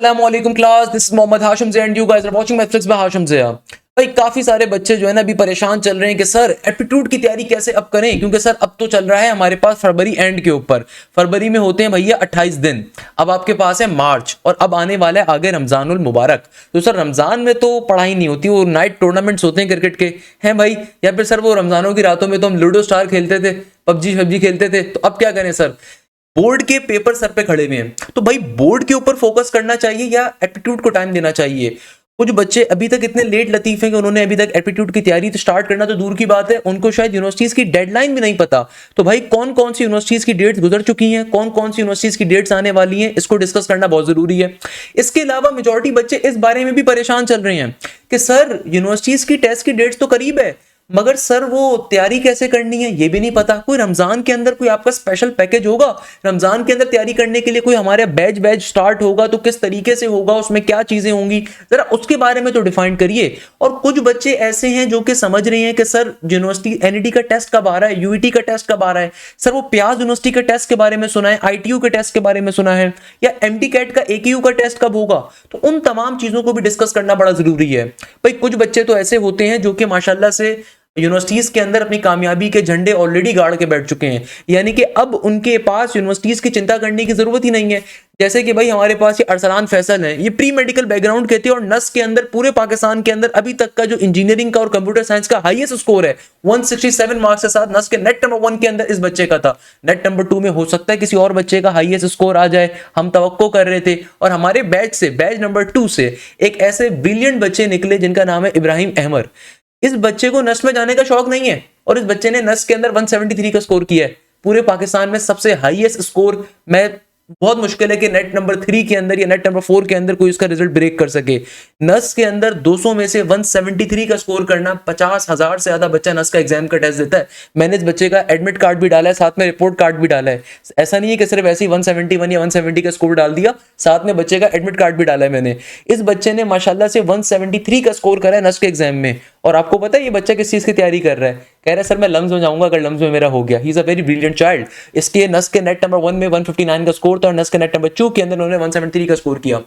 अस्सलामुअलैकुम class, this is Mohammad Hashim Zia and you guys are watching my flicks by Hashim Zia. भाई काफी सारे बच्चे जो है ना अभी परेशान चल रहे हैं कि सर एप्टीट्यूड की तैयारी कैसे अब करें, क्योंकि सर अब तो चल रहा है हमारे पास फरवरी एंड के ऊपर। फरवरी में होते हैं भैया 28 दिन, अब आपके पास है मार्च और अब आने वाला है आगे रमजानुल मुबारक। तो सर रमजान में तो पढ़ाई नहीं होती, वो नाइट टूर्नामेंट्स होते हैं क्रिकेट के हैं भाई, या फिर सर वो रमजानों की रातों में तो हम लूडो स्टार खेलते थे, पबजी खेलते थे। तो अब क्या करें सर, बोर्ड के पेपर सर पे खड़े हुए हैं, तो भाई बोर्ड के ऊपर फोकस करना चाहिए या एप्टीट्यूड को टाइम देना चाहिए। कुछ बच्चे अभी तक इतने लेट लतीफ हैं कि उन्होंने अभी तक एप्टीट्यूड की तैयारी तो स्टार्ट करना तो दूर की बात है, उनको शायद यूनिवर्सिटीज की डेडलाइन भी नहीं पता। तो भाई कौन कौन सी यूनिवर्सिटीज की डेट्स गुजर चुकी हैं, कौन कौन सी यूनिवर्सिटीज की डेट्स आने वाली हैं, इसको डिस्कस करना बहुत जरूरी है। इसके अलावा मेजॉरिटी बच्चे इस बारे में भी परेशान चल रहे हैं कि सर यूनिवर्सिटीज की टेस्ट की डेट्स तो करीब है, मगर सर वो तैयारी कैसे करनी है ये भी नहीं पता। कोई रमजान के अंदर कोई आपका स्पेशल पैकेज होगा, रमजान के अंदर तैयारी करने के लिए कोई हमारे बैच स्टार्ट होगा तो किस तरीके से होगा, उसमें क्या चीजें होंगी, जरा उसके बारे में तो डिफाइन करिए। और कुछ बच्चे ऐसे हैं जो कि समझ रहे हैं कि सर यूनिवर्सिटी एनईटी का टेस्ट कब आ रहा है, यूईटी का टेस्ट कब आ रहा है, सर वो प्याज यूनिवर्सिटी के टेस्ट के बारे में सुना है, आईटीयू के टेस्ट के बारे में सुना है, या एमटी कैट का एकेयू का टेस्ट कब होगा। तो उन तमाम चीजों को भी डिस्कस करना बड़ा जरूरी है। भाई कुछ बच्चे तो ऐसे होते हैं जो कि माशाल्लाह से यूनिवर्सिटीज के अंदर अपनी कामयाबी के झंडे ऑलरेडी गाड़ के बैठ चुके हैं, यानी कि अब उनके पास यूनिवर्सिटीज की चिंता करने की जरूरत ही नहीं है। जैसे कि भाई हमारे पास ये अरसलान फैसल है, ये प्री मेडिकल बैकग्राउंड कहते हैं और नस के अंदर पूरे पाकिस्तान के अंदर अभी तक का जो इंजीनियरिंग का और कंप्यूटर साइंस का हाईएस्ट स्कोर है 167 मार्क्स के साथ नस के नेट नंबर 1 के अंदर इस बच्चे का था। नेट नंबर 2 में हो सकता है किसी और बच्चे का हाईएस्ट स्कोर आ जाए, हम तवक्को कर रहे थे। और हमारे बैच नंबर 2 से एक ऐसे ब्रिलियंट बच्चे निकले जिनका नाम है इब्राहिम अहमद। इस बच्चे को नस में जाने का शौक नहीं है और इस बच्चे ने नस के अंदर 173 का स्कोर किया है। पूरे पाकिस्तान में सबसे हाईएस्ट स्कोर, मैं बहुत मुश्किल है कि नेट नंबर 3 के अंदर या नेट नंबर 4 के अंदर कोई इसका रिजल्ट ब्रेक कर सके। नस के अंदर 200 में से 173 का स्कोर करना, 50,000 से ज्यादा बच्चा नस का एग्जाम का टेस्ट देता है। मैंने इस बच्चे का एडमिट कार्ड भी डाला है, साथ में रिपोर्ट कार्ड भी डाला है। ऐसा नहीं है कि सिर्फ ऐसे ही 171 या 170 का स्कोर डाल दिया, साथ में बच्चे का एडमिट कार्ड भी डाला है मैंने। इस बच्चे ने माशाल्लाह से 173 का स्कोर करा है नस के एग्जाम में। और आपको पता है ये बच्चा किस चीज की तैयारी कर रहा है, कह रहा है सर मैं लम्स में जाऊंगा अगर लम्स में मेरा हो गया। ही is a very brilliant child. इसके नस के नेट नंबर 1 में 159 का स्कोर था और नस के नेट नंबर 2 के अंदर उन्होंने 173 का स्कोर किया।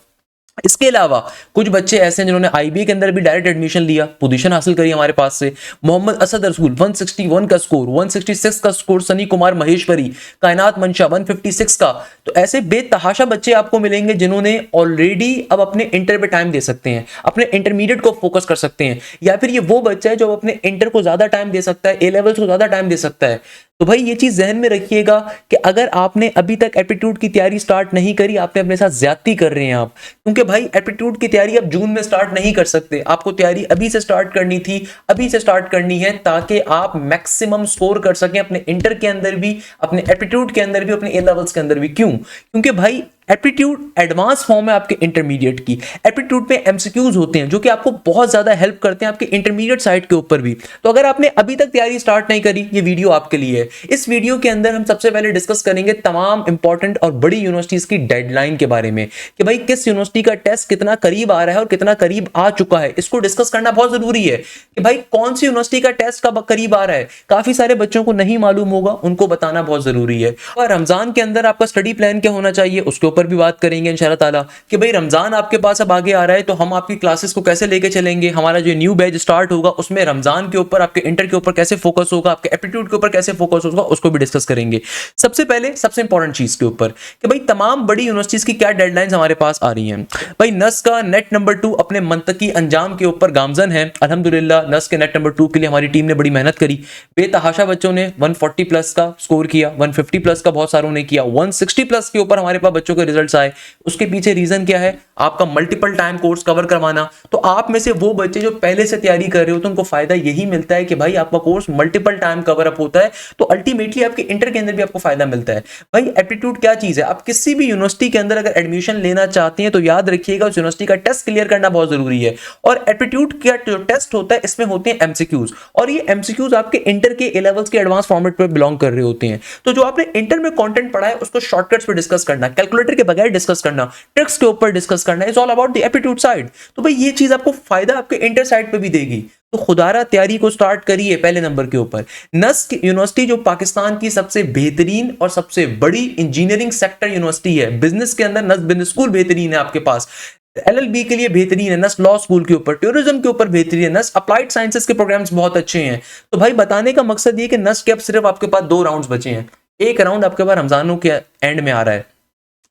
इसके अलावा कुछ बच्चे ऐसे हैं जिन्होंने आईबीए के अंदर भी डायरेक्ट एडमिशन लिया, पोजीशन हासिल करी हमारे पास से। मोहम्मद असद रसूल 161 का स्कोर, 166 का स्कोर सनी कुमार महेश्वरी, कायनात मंशा 156 का। तो ऐसे बेतहाशा बच्चे आपको मिलेंगे जिन्होंने ऑलरेडी अब अपने इंटर पे टाइम दे सकते हैं, अपने इंटरमीडिएट को फोकस कर सकते हैं, या फिर ये वो बच्चा है जो अपने इंटर को ज्यादा टाइम दे सकता है, ए लेवल्स को ज्यादा टाइम दे सकता है। तो भाई ये चीज जहन में रखिएगा कि अगर आपने अभी तक एप्टीट्यूड की तैयारी स्टार्ट नहीं करी, आपने अपने साथ ज्यादती कर रहे हैं आप, क्योंकि भाई एप्टीट्यूड की तैयारी आप जून में स्टार्ट नहीं कर सकते। आपको तैयारी अभी से स्टार्ट करनी थी, अभी से स्टार्ट करनी है, ताकि आप मैक्सिमम स्कोर कर सकें अपने इंटर के अंदर भी, अपने एप्टीट्यूड के अंदर भी, अपने ए लेवल्स के अंदर भी। क्यों? क्योंकि भाई एप्टीट्यूड एडवांस फॉर्म है आपके इंटरमीडिएट की। एप्टीट्यूड पे एमसीक्यूज होते हैं जो कि आपको बहुत ज्यादा हेल्प करते हैं आपके इंटरमीडिएट साइड के ऊपर भी। तो अगर आपने अभी तक तैयारी स्टार्ट नहीं करी, ये वीडियो आपके लिए है। इस वीडियो के अंदर हम सबसे पहले डिस्कस करेंगे तमाम इंपॉर्टेंट और बड़ी यूनिवर्सिटीज की डेडलाइन के बारे में, कि भाई किस यूनिवर्सिटी का टेस्ट कितना करीब आ रहा है और कितना करीब आ चुका है। इसको डिस्कस करना बहुत जरूरी है कि भाई कौन सी यूनिवर्सिटी का टेस्ट कब करीब आ रहा है। काफी सारे बच्चों को नहीं मालूम होगा, उनको बताना बहुत जरूरी है। और रमजान के अंदर आपका स्टडी प्लान क्या होना चाहिए उसके ऊपर भी बात करेंगे इंशाल्लाह ताला, कि भाई रमजान आपके पास अब आगे आ रहा है तो हम आपकी क्लासेस को कैसे लेके चलेंगे। हमारा जो न्यू बैच स्टार्ट होगा उसमें रमजान के ऊपर, आपके इंटर के ऊपर कैसे फोकस होगा, आपके एप्टीट्यूड के ऊपर कैसे फोकस होगा, उसको भी डिस्कस करेंगे। सबसे पहले सबसे इंपॉर्टेंट चीज के ऊपर कि भाई तमाम बड़ी यूनिवर्सिटीज की क्या डेडलाइंस हमारे पास आ रही हैं। भाई नस का नेट नंबर 2 अपने मंतकी अंजाम के ऊपर गामजन है। अल्हम्दुलिल्लाह नस के नेट नंबर 2 के लिए हमारी टीम ने बड़ी मेहनत करी। बेतहाशा बच्चों ने 140 प्लस का स्कोर किया, 150 प्लस का बहुत सारों ने किया, 160 प्लस के ऊपर हमारे पास बच्चों के रिजल्ट्स आए। उसके पीछे रीजन क्या है? आपका मल्टीपल टाइम कोर्स कवर करवाना। तो आप में से वो बच्चे जो पहले से तैयारी कर रहे हो तो उनको फायदा यही मिलता है कि भाई आपका course multiple time cover up होता है, तो अल्टीमेटली आपके इंटर के अंदर भी आपको फायदा मिलता है। भाई एप्टीट्यूड क्या चीज है? आप किसी भी यूनिवर्सिटी के अंदर अगर एडमिशन लेना चाहते हैं तो याद रखिएगा उस यूनिवर्सिटी का टेस्ट क्लियर करना बहुत जरूरी है। और एप्टीट्यूड का जो टेस्ट होता है इसमें होते हैं एमसीक्यूज, और ये एमसीक्यूज आपके इंटर के ए लेवल्स के एडवांस फॉर्मेट पर बिलोंग कर रहे होते हैं। तो जो आपने इंटर में कंटेंट पढ़ा है उसको शॉर्टकट्स पे डिस्कस करना, कैलकुलेटर रिमाइंडर के बगैर डिस्कस करना, ट्रिक्स के ऊपर डिस्कस करना, is all about the aptitude side. तो भाई ये चीज आपको फायदा आपके इंटर साइड पे भी देगी। तो खुदारा तैयारी को स्टार्ट करिए पहले नंबर के ऊपर। नस्क यूनिवर्सिटी जो पाकिस्तान की सबसे बेहतरीन और सबसे बड़ी इंजीनियरिंग सेक्टर यूनिवर्सिटी है, बिजनेस के अंदर नस्क बिजनेस स्कूल बेहतरीन है आपके पास, एलएलबी के लिए बेहतरीन है नस्क, लॉ स्कूल के ऊपर, टूरिज्म के ऊपर बेहतरीन है नस्क, अप्लाइड साइंसेस के प्रोग्राम्स बहुत अच्छे हैं। तो भाई बताने का मकसद ये कि नस्क के अब सिर्फ आपके पास 2 राउंड्स बचे हैं। एक राउंड आपके पास रमजानों के एंड में आ रहा है,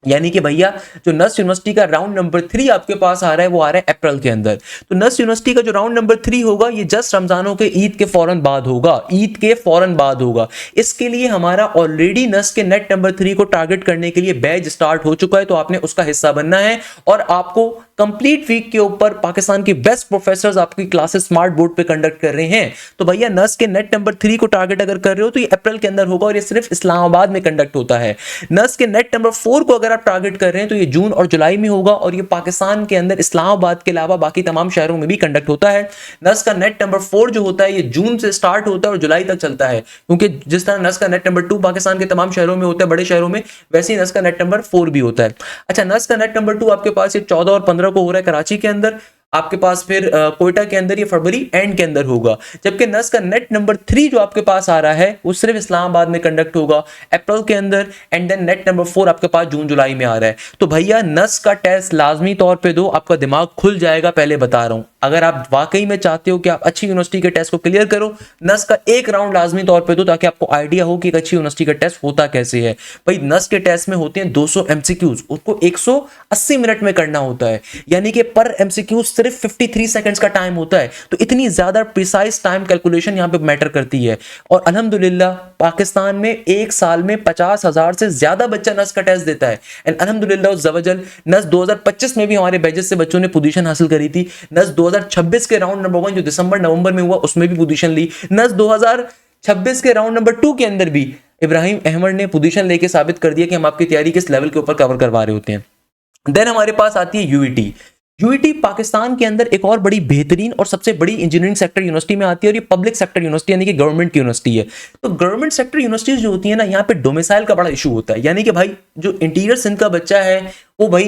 यानी कि भैया जो नस्ट यूनिवर्सिटी का राउंड नंबर 3 आपके पास आ रहा है वो आ रहा है अप्रैल के अंदर। तो नस्ट यूनिवर्सिटी का जो राउंड नंबर 3 होगा ये जस्ट रमजानों के ईद के फौरन बाद होगा, ईद के फौरन बाद होगा। इसके लिए हमारा ऑलरेडी नस्ट के नेट नंबर 3 को टारगेट करने के लिए बैच स्टार्ट हो चुका है, तो आपने उसका हिस्सा बनना है। और आपको कंप्लीट वीक के ऊपर पाकिस्तान के बेस्ट प्रोफेसर्स आपकी क्लासेस स्मार्ट बोर्ड पे कंडक्ट कर रहे हैं। तो भैया नस्ट के नेट नंबर 3 को टारगेट अगर कर रहे हो तो ये अप्रैल के अंदर होगा, और ये सिर्फ इस्लामाबाद में कंडक्ट होता है। नस्ट के नेट नंबर 4 को अगर आप टारगेट कर रहे हैं तो ये जून और जुलाई में होगा, और ये पाकिस्तान के अंदर इस्लामाबाद के अलावा बाकी तमाम शहरों में भी कंडक्ट होता है। नस्ट का नेट नंबर 4 जो होता है ये जून से स्टार्ट होता है और जुलाई तक चलता है, क्योंकि जिस तरह नस्ट का नेट नंबर 2 पाकिस्तान के तमाम शहरों में होता है, बड़े शहरों में, वैसे ही नस्ट का नेट नंबर 4 भी होता है। अच्छा, नस्ट का नेट नंबर 2 आपके पास ये 14 और 15 को हो रहा है कराची के अंदर, आपके पास फिर कोयटा के अंदर ये फरवरी एंड के अंदर होगा। जबकि नस का नेट नंबर 3 जो आपके पास आ रहा है वो सिर्फ इस्लामाबाद में कंडक्ट होगा अप्रैल के अंदर, एंड देन नेट नंबर 4 आपके पास जून जुलाई में आ रहा है। तो भैया नस का टेस्ट लाजमी तौर पे दो, आपका दिमाग खुल जाएगा, पहले बता रहा हूं। अगर आप वाकई में चाहते हो कि आप अच्छी यूनिवर्सिटी के टेस्ट को क्लियर करो, नस का एक राउंड लाजमी तौर पे दो, ताकि आपको आइडिया हो कि एक अच्छी यूनिवर्सिटी का टेस्ट होता कैसे है। भाई नस के टेस्ट में होते हैं 200 एमसीक्यूज, उसको 180 मिनट में करना होता है, यानी कि पर एमसीक्यू सिर्फ 53 सेकंड्स का टाइम होता है। तो इतनी ज्यादा प्रिसाइज टाइम कैलकुलेशन यहां पे मैटर करती है। और अल्हम्दुलिल्लाह पाकिस्तान में एक साल में 50,000 से ज्यादा बच्चा नस का टेस्ट देता है। एंड अल्हम्दुलिल्लाह ज़वजल नस 2025 में भी हमारे बैचेस से बच्चों ने पोजीशन हासिल करी थी। नस 2026 के राउंड नंबर 1 जो दिसंबर नवंबर में हुआ उसमें भी पोजीशन ली। नस 2026 के राउंड नंबर 2 के अंदर भी इब्राहिम अहमद ने पोजीशन लेके साबित कर दिया कि हम आपकी तैयारी किस लेवल के ऊपर कवर करवा रहे होते हैं। देन हमारे पास आती है यूईटी। यूईटी पाकिस्तान के अंदर एक और बड़ी बेहतरीन और सबसे बड़ी इंजीनियरिंग सेक्टर यूनिवर्सिटी में आती है, और ये पब्लिक सेक्टर यूनिवर्सिटी यानी कि गवर्नमेंट की यूनिवर्सिटी है। तो गवर्नमेंट सेक्टर यूनिवर्सिटीज जो होती है ना, यहाँ पे डोमिसाइल का बड़ा इशू होता है, यानी कि भाई जो इंटीरियर सिंध का बच्चा है वो भाई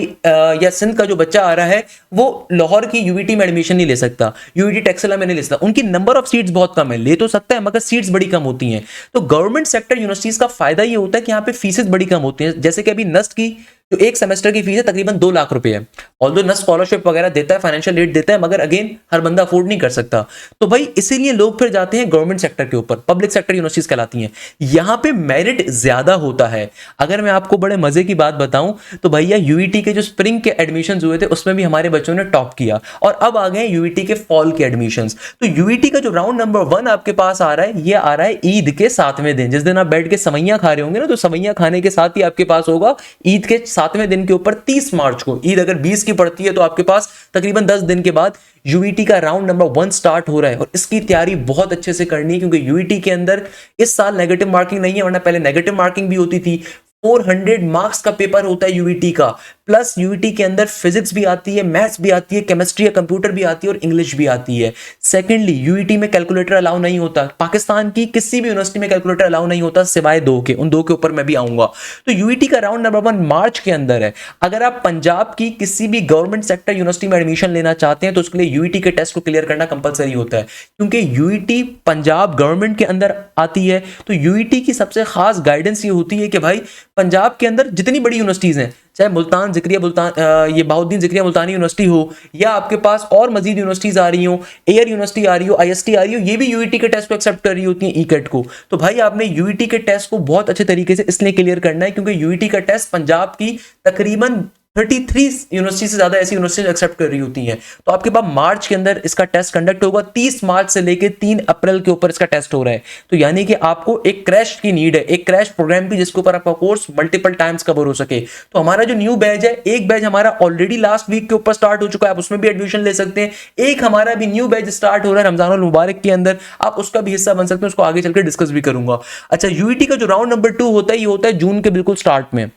या सिंध का जो बच्चा आ रहा है वो लाहौर की यूईटी में एडमिशन नहीं ले सकता, यूईटी टेक्सला में नहीं ले सकता। उनकी नंबर ऑफ सीट्स बहुत कम है, ले तो सकता है मगर सीट्स बड़ी कम होती हैं। तो गवर्नमेंट सेक्टर यूनिवर्सिटीज का फायदा ये होता है कि यहाँ पे फीसेस बड़ी कम होती हैं। जैसे कि अभी नस्ट की जो एक सेमेस्टर की फीस है तकरीबन 2 लाख रुपए है। ऑल्दो नस्ट स्कॉलरशिप वगैरह देता है, फाइनेंशियल एड देता है, मगर अगेन हर बंदा अफोर्ड नहीं कर सकता। तो भाई इसीलिए लोग फिर जाते हैं गवर्नमेंट सेक्टर के ऊपर, पब्लिक सेक्टर यूनिवर्सिटीज कहलाती हैं। यहाँ पे मेरिट ज्यादा होता है। अगर मैं आपको बड़े मजे की बात बताऊं तो भैया यूईटी के जो स्प्रिंग के एडमिशन हुए थे उसमें भी हमारे बच्चों ने टॉप किया, और अब आ गए यूईटी के फॉल के एडमिशन। तो यूईटी का जो राउंड नंबर 1 आपके पास आ रहा है ये आ रहा है ईद के 7वें दिन, जिस दिन आप बैठ के सवैयां खा रहे होंगे ना, तो सवैयां खाने के साथ ही आपके पास होगा ईद के 7वें दिन के ऊपर 30 मार्च को। ईद अगर 20 की पड़ती है तो आपके पास तकरीबन 10 दिन के बाद यूईटी का राउंड नंबर 1 स्टार्ट हो रहा है, और इसकी तैयारी बहुत अच्छे से करनी है, क्योंकि यूईटी के अंदर इस साल नेगेटिव मार्किंग नहीं है, वरना पहले नेगेटिव मार्किंग भी होती थी। 400 मार्क्स का पेपर होता है यूईटी का, प्लस यूईटी के अंदर फिजिक्स भी आती है, मैथ्स भी आती है, केमिस्ट्री या कंप्यूटर भी आती है, और इंग्लिश भी आती है। सेकेंडली यूईटी में कैलकुलेटर अलाउ नहीं होता, पाकिस्तान की किसी भी यूनिवर्सिटी में कैलकुलेटर अलाउ नहीं होता सिवाय 2 के, उन 2 के ऊपर मैं भी आऊंगा। तो यूईटी का राउंड नंबर 1 मार्च के अंदर है। अगर आप पंजाब की किसी भी गवर्नमेंट सेक्टर यूनिवर्सिटी में एडमिशन लेना चाहते हैं तो उसके लिए यूईटी के टेस्ट को क्लियर करना कंपलसरी होता है, क्योंकि यूईटी पंजाब गवर्नमेंट के अंदर आती है। तो यूईटी की सबसे खास गाइडेंस ये होती है कि भाई पंजाब के अंदर जितनी बड़ी यूनिवर्सिटीज हैं, चाहे मुल्तान जिक्रिया मुल्तान ये बहाउद्दीन जिक्रिया मुल्तानी यूनिवर्सिटी हो, या आपके पास और मजीद यूनिवर्सिटीज आ रही हो, एयर यूनिवर्सिटी आ रही हो, आईएसटी आ रही हो, ये भी यूईटी के टेस्ट को एक्सेप्ट कर रही होती है ईकेट को। तो भाई आपने यूईटी के टेस्ट को बहुत अच्छे तरीके से इसलिए क्लियर करना है क्योंकि यूईटी का टेस्ट पंजाब की तकरीबन 33 यूनिवर्सिटी से ज्यादा ऐसी यूनिवर्सिटी एक्सेप्ट कर रही होती हैं। तो आपके पास मार्च के अंदर इसका टेस्ट कंडक्ट होगा, 30 मार्च से लेके 3 अप्रैल के ऊपर इसका टेस्ट हो रहा है। तो यानी कि आपको एक क्रैश की नीड है, एक क्रैश प्रोग्राम की जिसके ऊपर आपका कोर्स मल्टीपल टाइम्स कवर हो सके। तो हमारा जो न्यू बैच है, एक बैच हमारा ऑलरेडी लास्ट वीक के ऊपर स्टार्ट हो चुका है, आप उसमें भी एडमिशन ले सकते हैं। एक हमारा भी न्यू बैच स्टार्ट हो रहा है रमजानुल मुबारक के अंदर, आप उसका भी हिस्सा बन सकते हैं, उसको आगे चलकर डिस्कस भी करूंगा। अच्छा, यूईटी का जो राउंड नंबर 2 होता है ये होता है जून के बिल्कुल स्टार्ट में।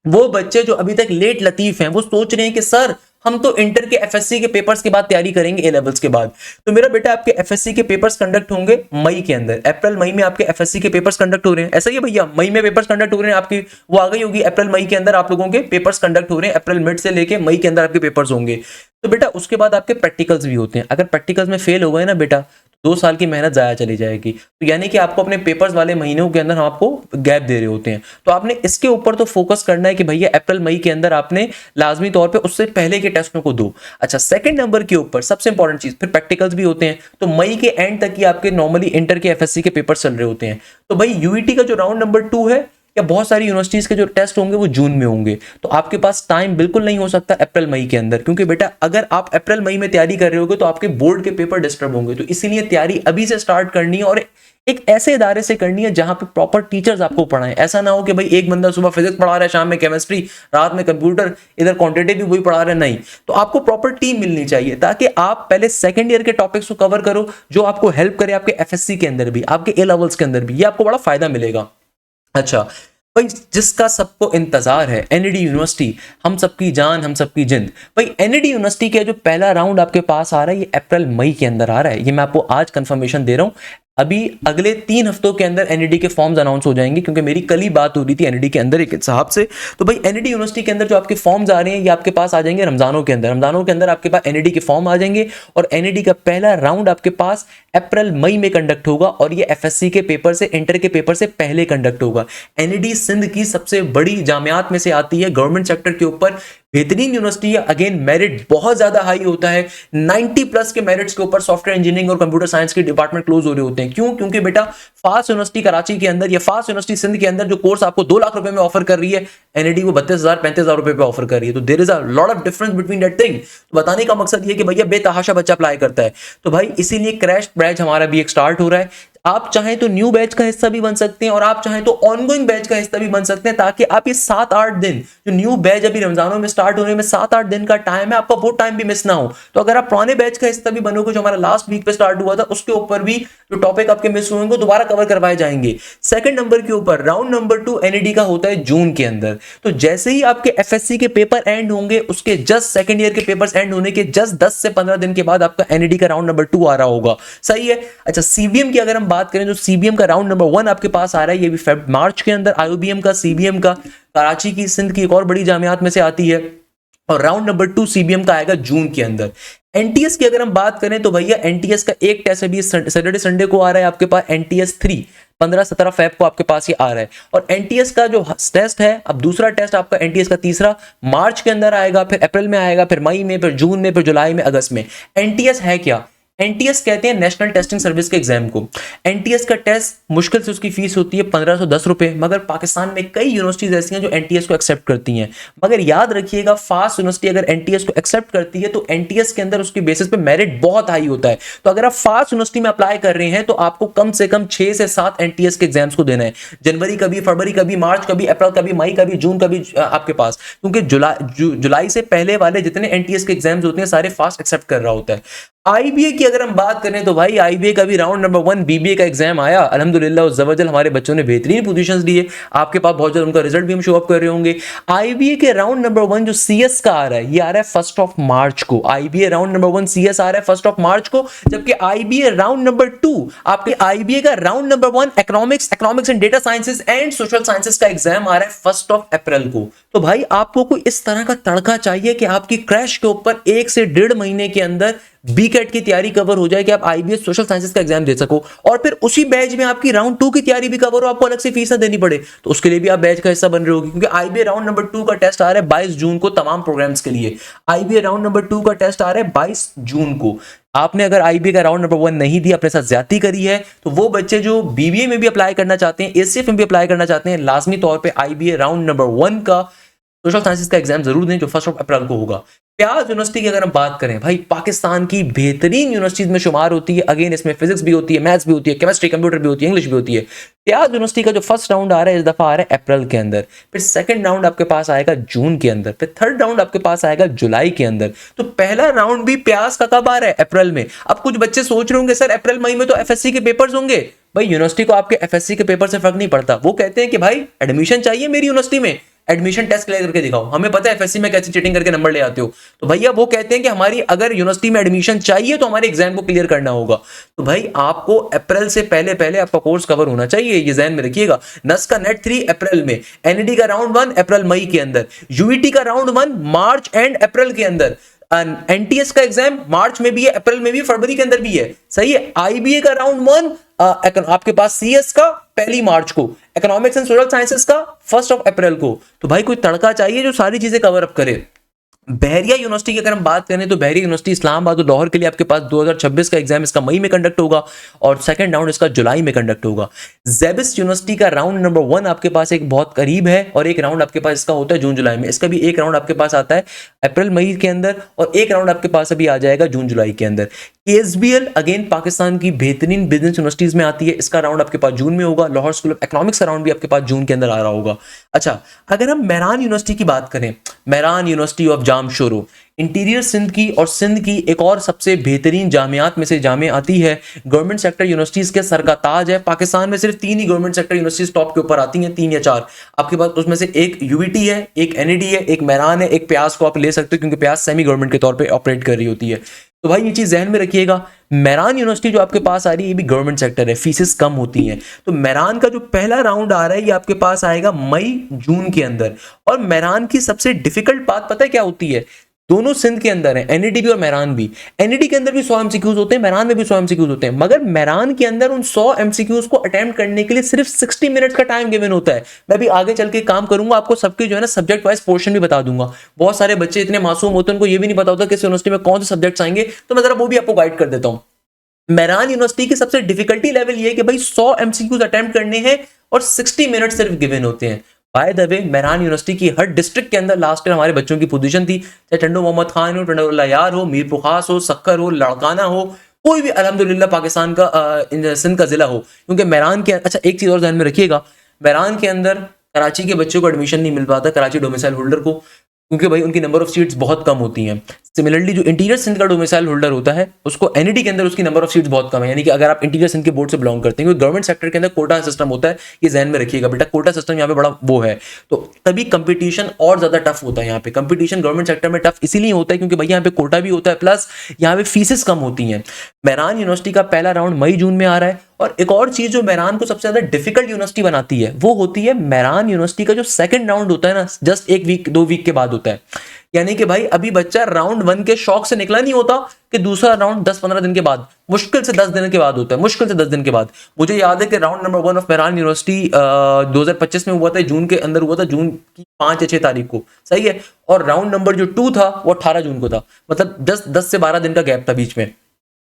वो बच्चे जो अभी तक लेट लतीफ हैं वो सोच रहे हैं कि सर हम तो इंटर के एफएससी के पेपर्स के बाद तैयारी करेंगे ए लेवल्स के बाद। तो मेरा बेटा आपके एफएससी के पेपर्स कंडक्ट होंगे मई के अंदर, अप्रैल मई में आपके एफएससी के पेपर्स कंडक्ट हो रहे हैं, ऐसा ही है भैया, मई में पेपर्स कंडक्ट हो रहे हैं आपकी, वो आ गई होगी अप्रैल मई के अंदर आप लोगों के पेपर्स कंडक्ट हो रहे हैं, अप्रैल मिड से लेके मई के अंदर आपके पेपर्स होंगे। तो बेटा उसके बाद आपके प्रैक्टिकल्स भी होते हैं, अगर प्रैक्टिकल्स में फेल हो गए ना बेटा 2 साल की मेहनत जाया चली जाएगी। तो यानी कि आपको अपने पेपर्स वाले महीनों के अंदर हम आपको गैप दे रहे होते हैं, तो आपने इसके ऊपर तो फोकस करना है कि भैया अप्रैल मई के अंदर आपने लाजमी तौर पे उससे पहले के टेस्टों को दो। अच्छा, सेकंड नंबर के ऊपर सबसे इंपॉर्टेंट चीज, फिर प्रैक्टिकल्स भी होते हैं, तो मई के एंड तक ही आपके नॉर्मली इंटर के एफएससी के पेपर चल रहे होते हैं। तो भाई यूईटी का जो राउंड नंबर 2 है या बहुत सारी यूनिवर्सिटीज के जो टेस्ट होंगे वो जून में होंगे, तो आपके पास टाइम बिल्कुल नहीं हो सकता अप्रैल मई के अंदर, क्योंकि बेटा अगर आप अप्रैल मई में तैयारी कर रहे होगे तो आपके बोर्ड के पेपर डिस्टर्ब होंगे। तो इसीलिए तैयारी अभी से स्टार्ट करनी है और एक ऐसे इदारे से करनी है जहां पे प्रॉपर टीचर्स आपको पढ़ाएं। ऐसा ना हो कि भाई एक बंदा सुबह फिजिक्स पढ़ा रहा है, शाम में केमिस्ट्री, रात में कंप्यूटर, इधर क्वांटिटेटिव भी वही पढ़ा रहा है, नहीं। तो आपको प्रॉपर टीम मिलनी चाहिए ताकि आप पहले सेकंड ईयर के टॉपिक्स को कवर करो जो आपको हेल्प करे आपके एफएससी के अंदर भी, आपके ए लेवल्स के अंदर भी, ये आपको बड़ा फायदा मिलेगा। अच्छा भाई, जिसका सबको इंतजार है एनईडी यूनिवर्सिटी, हम सबकी जान हम सबकी जिंद, भाई एनईडी यूनिवर्सिटी का जो पहला राउंड आपके पास आ रहा है ये अप्रैल मई के अंदर आ रहा है, ये मैं आपको आज कंफर्मेशन दे रहा हूं। अभी अगले 3 हफ्तों के अंदर एनईडी के फॉर्म्स अनाउंस हो जाएंगे, क्योंकि मेरी कल ही बात हो रही थी एनईडी के अंदर एक साहब से। तो भाई एनईडी यूनिवर्सिटी के अंदर जो आपके फॉर्म्स आ रहे हैं ये आपके पास आ जाएंगे रमजानों के अंदर, रमजानों के अंदर आपके पास एनईडी के फॉर्म आ जाएंगे और एनईडी का पहला राउंड आपके पास अप्रैल मई में कंडक्ट होगा और ये एफएससी के पेपर से, इंटर के पेपर से पहले कंडक्ट होगा। एनईडी सिंध की सबसे बड़ी जामियात में से आती है, गवर्नमेंट सेक्टर के ऊपर बेहतरीन यूनिवर्सिटी है। अगेन मेरिट बहुत ज्यादा हाई होता है, 90+ के मेरिट्स के ऊपर सॉफ्टवेयर इंजीनियरिंग और कंप्यूटर साइंस के डिपार्टमेंट क्लोज हो रहे होते हैं। क्यों? क्योंकि बेटा फास्ट यूनिवर्सिटी कराची के अंदर या फास्ट यूनिवर्सिटी सिंध के अंदर जो कोर्स आपको 2 लाख रुपए में ऑफर कर रही है, एनईडी वो 32,000-35,000 रुपए पे ऑफर कर रही है। तो there is a lot of difference between that thing. तो बताने का मकसद ये कि भैया बेतहाशा बच्चा अप्लाई करता है, तो भाई इसीलिए क्रैश बैच हमारा भी एक स्टार्ट हो रहा है। आप चाहें तो न्यू बैच का हिस्सा भी बन सकते हैं और आप चाहें तो ऑनगोइंग बैच का हिस्सा भी बन सकते हैं, ताकि आप ये 7-8 दिन जो न्यू बैच अभी रमजानों में स्टार्ट होने में 7-8 दिन का टाइम है, आपका वो टाइम भी मिस ना हो। तो अगर आप पुराने बैच का हिस्सा भी बनोगे, जो हमारा लास्ट वीक पे स्टार्ट हुआ था, उसके ऊपर भी जो टॉपिक आपके मिस हुए वो दोबारा कवर करवाए जाएंगे। सेकंड नंबर के ऊपर राउंड नंबर 2 एनईडी का होता है जून के अंदर। तो जैसे ही आपके एफएससी के पेपर एंड होंगे, उसके जस्ट सेकंड ईयर के पेपर्स एंड होने के जस्ट 10 से 15 दिन के बाद आपका एनईडी का राउंड नंबर 2 आ रहा होगा। सही है। अच्छा, सीबीएम की अगर हम बात करें, जो सीबीएम का राउंड नंबर 1 आपके पास आ रहा है, ये भी मार्च के अंदर। आईओबीएम का, सीबीएम का, कराची की, सिंध की एक और बड़ी जामियात में से आती है, और राउंड नंबर 2 सीबीएम का आएगा जून के अंदर। एनटीएस की अगर हम बात करें तो भैया एनटीएस का एक टेस्ट अभी सैटरडे संडे को आ रहा है आपके पास, एनटीएस 3 15-17 फेब को आपके पास ये आ रहा है। और एनटीएस का जो टेस्ट है, अब दूसरा टेस्ट आपका एनटीएस का तीसरा मार्च के अंदर आएगा, फिर अप्रैल में आएगा, फिर मई में, फिर जून में, फिर जुलाई में, अगस्त में। एनटीएस है क्या? एनटीएस कहते हैं नेशनल टेस्टिंग सर्विस के एग्जाम को। एनटीएस का टेस्ट मुश्किल से उसकी फीस होती है 1510 रुपए, मगर पाकिस्तान में कई यूनिवर्सिटीज ऐसी हैं जो एनटीएस को एक्सेप्ट करती हैं। मगर याद रखिएगा, फास्ट यूनिवर्सिटी अगर एनटीएस को एक्सेप्ट करती है तो एनटीएस के अंदर उसकी बेसिस पे मेरिट बहुत हाई होता है। तो अगर आप फास्ट यूनिवर्सिटी में अप्लाई कर रहे हैं तो आपको कम से कम 6 से 7 एनटीएस के एग्जाम्स को देना है। जनवरी का भी, फरवरी का भी, मार्च का भी, अप्रैल का भी, मई का भी, जून का भी आपके पास, क्योंकि जुलाई से पहले वाले जितने एनटीएस के एग्जाम्स होते हैं सारे फास्ट एक्सेप्ट कर रहा होता है। आईबीए की अगर हम बात करें तो भाई आईबीए का भी राउंड नंबर 1 बीबीए का एग्जाम आया, अल्हम्दुलिल्लाह उस जवजल हमारे बच्चों ने बेहतरीन पोजीशंस लिए, आपके पास बहुत जल्द उनका रिजल्ट भी हम शो अप कर रहे होंगे। आईबीए के राउंड नंबर 1 जो सीएस का आ रहा है, ये आ रहा है 1 मार्च को। आईबीए राउंड नंबर 1 सीएस आ रहा है 1 मार्च को, जबकि आईबीए राउंड नंबर 2 आपके आईबीए का round number 1 economics and data sciences and social sciences का एग्जाम आ रहा है 1 अप्रैल को। तो भाई आपको कोई इस तरह का तड़का चाहिए कि आपकी क्रैश के ऊपर 1 से 1.5 महीने के अंदर बीकेट की तैयारी कवर हो जाए कि आप आईबीएस सोशल साइंसेस का एग्जाम दे सको, और फिर उसी बैच में आपकी राउंड 2 की तैयारी भी कवर हो, आपको अलग से फीस ना देनी पड़े। तो उसके लिए भी आप बैच का हिस्सा बन रहे होगी, क्योंकि आईबीए राउंड नंबर 2 का टेस्ट आ रहा है 22 जून को तमाम प्रोग्राम्स के लिए। आईबीए राउंड नंबर 2 का टेस्ट आ रहा है 22 जून को। आपने अगर आईबीए का राउंड नंबर 1 नहीं दिया, अपने साथ ज्यादती करी है, तो वो बच्चे जो बीबीए में भी अप्लाई करना चाहते हैं, एसीएफ में भी अप्लाई करना चाहते हैं, लाजमी तौर पर आईबीए राउंड नंबर 1 का सोशल साइंसेस का एग्जाम जरूर दें, जो 1 अप्रैल को होगा। प्याज यूनिवर्सिटी की अगर हम बात करें, भाई पाकिस्तान की बेहतरीन यूनिवर्सिटीज में शुमार होती है। अगेन इसमें फिजिक्स भी होती है, मैथ्स भी होती है, केमिस्ट्री, कंप्यूटर भी होती है, इंग्लिश भी होती है। प्याज यूनिवर्सिटी का जो फर्स्ट राउंड आ रहा है इस दफा आ रहा है अप्रैल के अंदर, फिर सेकंड राउंड आपके पास आएगा जून के अंदर, फिर थर्ड राउंड आपके पास आएगा जुलाई के अंदर। तो पहला राउंड भी प्याज का कब आ रहा है? अप्रैल में। अब कुछ बच्चे सोच रहे होंगे सर अप्रैल मई में तो एफएससी के पेपर्स होंगे। भाई यूनिवर्सिटी को आपके एफएससी के पेपर से फर्क नहीं पड़ता, वो कहते हैं कि भाई एडमिशन चाहिए मेरी यूनिवर्सिटी में, एडमिशन टेस्ट क्लियर करके दिखाओ, हमें पता है एफएससी में कैसे चीटिंग करके नंबर ले आते हो। तो भैया वो कहते हैं कि हमारी अगर यूनिवर्सिटी में एडमिशन चाहिए तो हमारे एग्जाम को क्लियर करना होगा। तो भाई आपको अप्रैल से पहले पहले आपका कोर्स कवर होना चाहिए, ये ध्यान में रखिएगा। नस का नेट 3 अप्रैल में, एनईडी का राउंड 1 अप्रैल मई के अंदर, यूईटी का राउंड 1 मार्च एंड अप्रैल के अंदर, एनटीएस का एग्जाम मार्च में भी है, अप्रैल में भी, फरवरी के अंदर भी है, सही है। आईबीए का राउंड 1 आपके पास सीएस का 1 मार्च को, इकोनॉमिक्स एंड सोशल साइंसेस का 1 अप्रैल को। तो भाई कोई तड़का चाहिए जो सारी चीजें कवर अप करे। बहरिया यूनिवर्सिटी की अगर हम बात करें तो बहरिया यूनिवर्सिटी इस्लामाबाद और लाहौर के लिए आपके पास 2026 का एग्जाम इसका मई में कंडक्ट होगा और सेकंड राउंड इसका जुलाई में कंडक्ट होगा। जेबिस यूनिवर्सिटी का राउंड नंबर 1 आपके पास एक बहुत करीब है और एक राउंड आपके पास इसका होता है जून जुलाई में। इसका भी एक राउंड आपके पास आता है अप्रैल मई के अंदर और एक राउंड आपके पास अभी आ जाएगा जून जुलाई के अंदर। केएसबीएल अगेन पाकिस्तान की बेहतरीन बिजनेस यूनिवर्सिटीज में आती है, इसका राउंड आपके पास जून में होगा। लाहौर स्कूल ऑफ इकोनॉमिक्स का राउंड भी आपके पास जून के अंदर आ रहा होगा। अच्छा, अगर हम मेहरान यूनिवर्सिटी की बात करें, Mehran university of Jamshoro interior Sindh की और सिंध की एक और सबसे बेहतरीन जामियात में से जामिया आती है। गवर्नमेंट सेक्टर यूनिवर्सिटीज के सर का ताज है। पाकिस्तान में सिर्फ 3 ही गवर्नमेंट सेक्टर यूनिवर्सिटीज टॉप के ऊपर आती हैं, 3 या 4 आपके पास। उसमें से एक यूवीटी है, एक एनईडी है, एक मेहरान है, एक प्यास को आप ले सकते हो क्योंकि प्यास सेमी गवर्नमेंट के तौर पर ऑपरेट कर रही होती है। तो भाई ये चीज जहन में रखिएगा। मेहरान यूनिवर्सिटी जो आपके पास आ रही है ये भी गवर्नमेंट सेक्टर है, फीसेस कम होती हैं। तो मेहरान का जो पहला राउंड आ रहा है ये आपके पास आएगा मई जून के अंदर। और मेहरान की सबसे डिफिकल्ट बात पता है क्या होती है? दोनों सिंध के अंदर है, एनईडी भी और मेहरान भी। एनईडी के अंदर भी 100 एमसीक्यूज होते हैं, मेहरान में भी 100 एमसीक्यूज होते हैं, मगर मेहरान के अंदर उन 100 एमसीक्यूज को अटेम्प्ट करने के लिए सिर्फ 60 मिनट्स का टाइम गिवन होता है। मैं भी आगे चल के काम करूंगा, आपको सबके जो है ना सब्जेक्ट वाइज पोर्शन भी बता दूंगा। बहुत सारे बच्चे इतने मासूम होते हैं उनको ये भी नहीं पता होता किस यूनिवर्सिटी में कौन से सब्जेक्ट्स आएंगे, तो मैं जरा वो भी आपको गाइड कर देता हूं। मेहरान यूनिवर्सिटी की सबसे डिफिकल्टी लेवल ये है कि भाई 100 एमसीक्यूज अटेम्प्ट करने हैं और 60 मिनट सिर्फ गिवन होते हैं। By the way Mehran university की हर डिस्ट्रिक्ट के अंदर लास्ट ईयर हमारे बच्चों की पोजीशन थी, चाहे टंडो मोहम्मद खान हो, टंडो यार हो, मीरपुर खास हो, सक्कर हो, लड़काना हो, कोई भी अल्हम्दुलिल्लाह पाकिस्तान का सिंध का जिला हो। क्योंकि मेहरान के अच्छा एक चीज और ध्यान में रखिएगा, मेहरान के अंदर कराची के बच्चों को एडमिशन नहीं मिल पाता, कराची डोमिसाइल होल्डर को, क्योंकि भाई उनकी नंबर ऑफ सीट्स बहुत कम होती हैं। सिमिलरली जो इंटीरियर सिंध का डोमिसाइल होल्डर होता है उसको एनईडी के अंदर उसकी नंबर ऑफ सीट्स बहुत कम है। यानी कि अगर आप इंटीरियर सिंध के बोर्ड से बिलोंग करते हैं, क्योंकि गवर्नमेंट सेक्टर के अंदर कोटा सिस्टम होता है, ये ध्यान में रखिएगा बेटा, कोटा सिस्टम यहाँ पे बड़ा वो है, तो तभी कंपटीशन और ज्यादा टफ होता है। यहाँ पे कंपटीशन गवर्नमेंट सेक्टर में टफ इसीलिए होता है क्योंकि भाई यहाँ पे कोटा भी होता है, प्लस यहाँ पे फीसेस कम होती हैं। मेहरान यूनिवर्सिटी का पहला राउंड मई जून में आ रहा है। और एक और चीज जो मेहरान को सबसे ज्यादा डिफिकल्ट यूनिवर्सिटी बनाती है वो होती है मेहरान यूनिवर्सिटी का जो सेकंड राउंड होता है ना, जस्ट 1 वीक 2 वीक के बाद होता है। यानी कि भाई अभी बच्चा राउंड 1 के शौक से निकला नहीं होता कि दूसरा राउंड 10-15 दिन के बाद, मुश्किल से 10 दिन के बाद होता है, मुश्किल से 10 दिन के बाद। मुझे याद है कि round number 1 of Mehran university 2025 में हुआ था, जून के अंदर हुआ था, जून की 5 या 6 तारीख को, सही है। और राउंड नंबर जो 2 था वो 18 जून को था, मतलब 10 से 12 दिन का गैप था बीच में।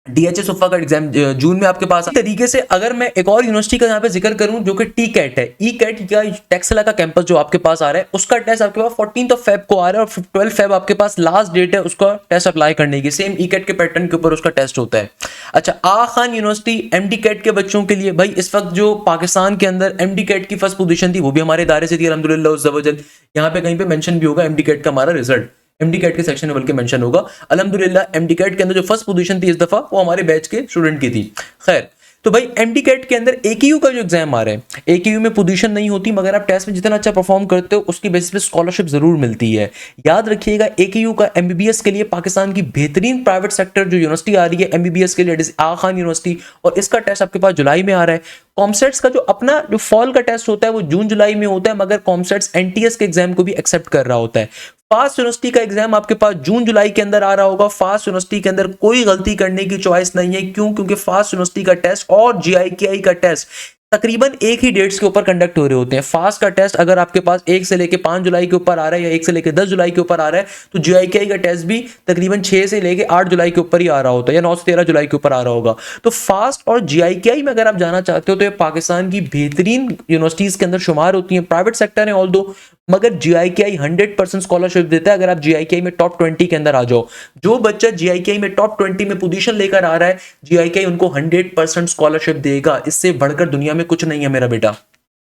डीएचएस उफा का एग्जाम जून में आपके पास। तरीके से अगर मैं एक और यूनिवर्सिटी का यहाँ पे जिक्र करूं जो कि टी कैट है, ई कैट का टेक्सला का कैंपस जो आपके पास आ रहा है, उसका टेस्ट आपके पास 14 फेब को आ रहा है और 12 फेब आपके पास लास्ट डेट है उसका टेस्ट अप्लाई करने की। सेम ई कैट के पैटर्न के ऊपर उसका टेस्ट होता है। अच्छा, आ खान यूनिवर्सिटी एमडी कैट के बच्चों के लिए, भाई इस वक्त जो पाकिस्तान के अंदर एमडी कैट की फर्स्ट पोजीशन थी वो भी हमारे इदारे से थी अल्हम्दुलिल्लाह। यहाँ पे कहीं पे मेंशन भी होगा एमडी कैट का हमारा रिजल्ट, एमडी कैट के सेक्शन लेवल के मेंशन होगा अल्हम्दुलिल्लाह। एमडी कैट के अंदर जो फर्स्ट पोजीशन थी इस दफा वो हमारे बैच के स्टूडेंट की थी। खैर, तो भाई एमडी कैट के अंदर एकेयू का जो एग्जाम आ रहा है, एकेयू में पोजीशन नहीं होती, मगर आप टेस्ट में जितना अच्छा परफॉर्म करते हो उसकी बेसिस पे स्कॉलरशिप जरूर मिलती है। याद रखिएगा एकेयू का एमबीबीएस के लिए पाकिस्तान की बेहतरीन प्राइवेट सेक्टर जो यूनिवर्सिटी आ रही है एमबीबीएस के लिए, आ खान यूनिवर्सिटी, और इसका टेस्ट आपके पास जुलाई में आ रहा है। कॉमसेट्स का जो अपना जो फॉल का टेस्ट होता है वो जून जुलाई में होता है, मगर कॉमसेट्स एनटीएस के एग्जाम को भी एक्सेप्ट कर रहा होता है। फास्ट यूनिवर्सिटी का एग्जाम आपके पास जून जुलाई के अंदर आ रहा होगा। फास्ट यूनिवर्सिटी के अंदर कोई गलती करने की चॉइस नहीं है, क्यों? क्योंकि फास्ट यूनिवर्सिटी का टेस्ट और जीआईकेआई का टेस्ट तकरीबन एक ही डेट्स के ऊपर कंडक्ट हो रहे होते हैं। फास्ट का टेस्ट अगर आपके पास 1 से लेके 5 जुलाई के ऊपर आ रहा है या 1 से लेके 10 जुलाई के ऊपर आ रहा है, तो जीआईकेआई का टेस्ट भी तकरीबन 6 से लेके 8 जुलाई के ऊपर ही आ रहा होता है या 9 से 13 जुलाई के ऊपर आ रहा होगा। तो फास्ट और जीआईकेआई में अगर आप जाना चाहते हो तो ये पाकिस्तान की बेहतरीन यूनिवर्सिटीज के अंदर शुमार होती हैं। प्राइवेट सेक्टर है ऑल दो, मगर जीआईकेआई 100% स्कॉलरशिप देता है अगर आप जीआईकेआई में टॉप 20 के अंदर आ जाओ। जो बच्चा जीआईकेआई में टॉप 20 में पोजीशन लेकर आ रहा है, जीआईकेआई उनको 100% स्कॉलरशिप देगा। इससे बढ़कर दुनिया में कुछ नहीं है मेरा बेटा।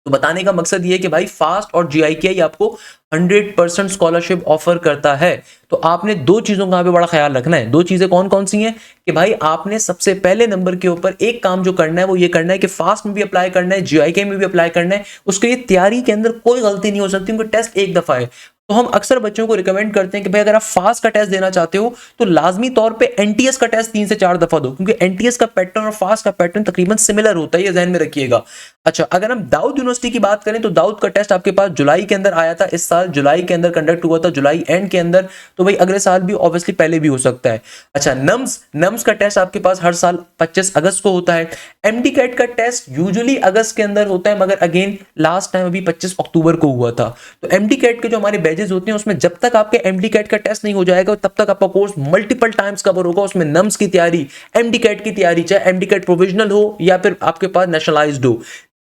तो बताने का मकसद ये है कि भाई फास्ट और जीआईकेआई आपको 100% स्कॉलरशिप ऑफर करता है। तो आपने दो चीजों का यहाँ पे बड़ा ख्याल रखना है। दो चीजें कौन कौन सी हैं कि भाई आपने सबसे पहले नंबर के ऊपर एक काम जो करना है वो ये करना है कि फास्ट में भी अप्लाई करना है, जीआईके में भी अप्लाई करना है। उसके लिए तैयारी के अंदर कोई गलती नहीं हो सकती, उनका टेस्ट एक दफा है। तो हम अक्सर बच्चों को रिकमेंड करते हैं कि भाई अगर आप फास्ट का टेस्ट देना चाहते हो तो लाजमी तौर पे एनटीएस का टेस्ट 3 से 4 दफा दो, क्योंकि एनटीएस का पैटर्न और फास्ट का पैटर्न तकरीबन सिमिलर होता है, ये ध्यान में रखिएगा। अच्छा, अगर हम दाऊद यूनिवर्सिटी की बात करें तो दाऊद का टेस्ट आपके पास जुलाई के अंदर आया था, इस साल जुलाई के अंदर कंडक्ट हुआ था, जुलाई एंड के अंदर। तो भाई अगले साल भी ऑब्वियसली पहले भी हो सकता है। अच्छा, नम्स का टेस्ट आपके पास हर साल 25 अगस्त को होता है। एमडी कैट का टेस्ट यूजुअली अगस्त के अंदर होता है, मगर अगेन लास्ट टाइम अभी 25 अक्टूबर को हुआ था। तो एमडी कैट के जो हमारे बैचेस होते हैं उसमें जब तक आपके एमडी कैट का टेस्ट नहीं हो जाएगा तब तक आपका कोर्स मल्टीपल टाइम्स कवर होगा। उसमें नम्स की तैयारी, एमडी कैट की तैयारी, चाहे एमडी कैट प्रोविजनल हो या फिर आपके पास नेशनलाइज्ड हो,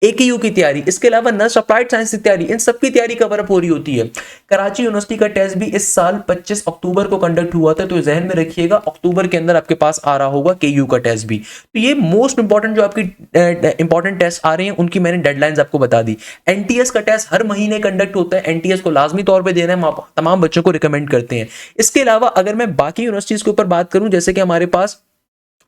एकेयू की तैयारी, इसके अलावा नर्स अप्लाइड साइंस की तैयारी, इन सब की तैयारी कवर अप हो रही होती है। कराची यूनिवर्सिटी का टेस्ट भी इस साल 25 अक्टूबर को कंडक्ट हुआ था, तो जहन में रखिएगा अक्टूबर के अंदर आपके पास आ रहा होगा केयू का टेस्ट भी। तो ये मोस्ट इंपॉर्टेंट जो आपकी इंपॉर्टेंट टेस्ट आ रहे हैं उनकी मैंने डेडलाइंस आपको बता दी। एनटीएस का टेस्ट हर महीने कंडक्ट होता है, एनटीएस को लाजमी तौर पर देना है, तमाम बच्चों को रिकमेंड करते हैं। इसके अलावा अगर मैं बाकी यूनिवर्सिटीज के ऊपर बात करूं, जैसे कि हमारे पास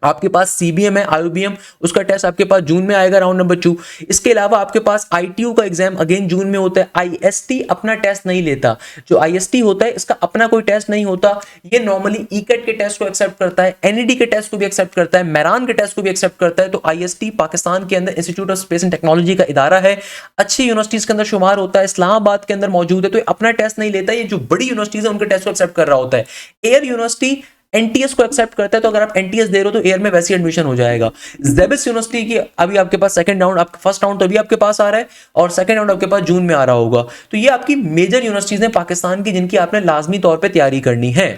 आपके पास सीबीएम है, आईयूबीएम, उसका टेस्ट आपके पास जून में आएगा, राउंड नंबर 2। इसके अलावा आपके पास आईटीयू का एग्जाम अगेन जून में होता है। आईएसटी अपना टेस्ट नहीं लेता, जो आईएसटी होता है इसका अपना कोई टेस्ट नहीं होता, ये नॉर्मली ईकेट के टेस्ट को एक्सेप्ट करता है, एनईडी के टेस्ट को भी एक्सेप्ट करता है, मेरान के टेस्ट को भी एक्सेप्ट करता है। तो आईएसटी पाकिस्तान के अंदर institute of space and technology का इदारा है, अच्छी यूनिवर्सिटीज के अंदर शुमार होता है, इस्लामाबाद के अंदर मौजूद है। तो ये अपना टेस्ट नहीं लेता, ये जो बड़ी यूनिवर्सिटीज है उनके टेस्ट को एक्सेप्ट कर रहा होता है। एयर यूनिवर्सिटी एनटीएस को एक्सेप्ट करता है, तो अगर आप एनटीएस दे रहे हो तो एयर में वैसे एडमिशन हो जाएगा। जेबिस यूनिवर्सिटी की अभी आपके पास सेकंड राउंड, आपका फर्स्ट राउंड तो अभी आपके पास आ रहा है और सेकंड राउंड आपके पास जून में आ रहा होगा। तो ये आपकी मेजर यूनिवर्सिटीज हैं पाकिस्तान की जिनकी आपने लाजमी तौर पे तैयारी करनी है।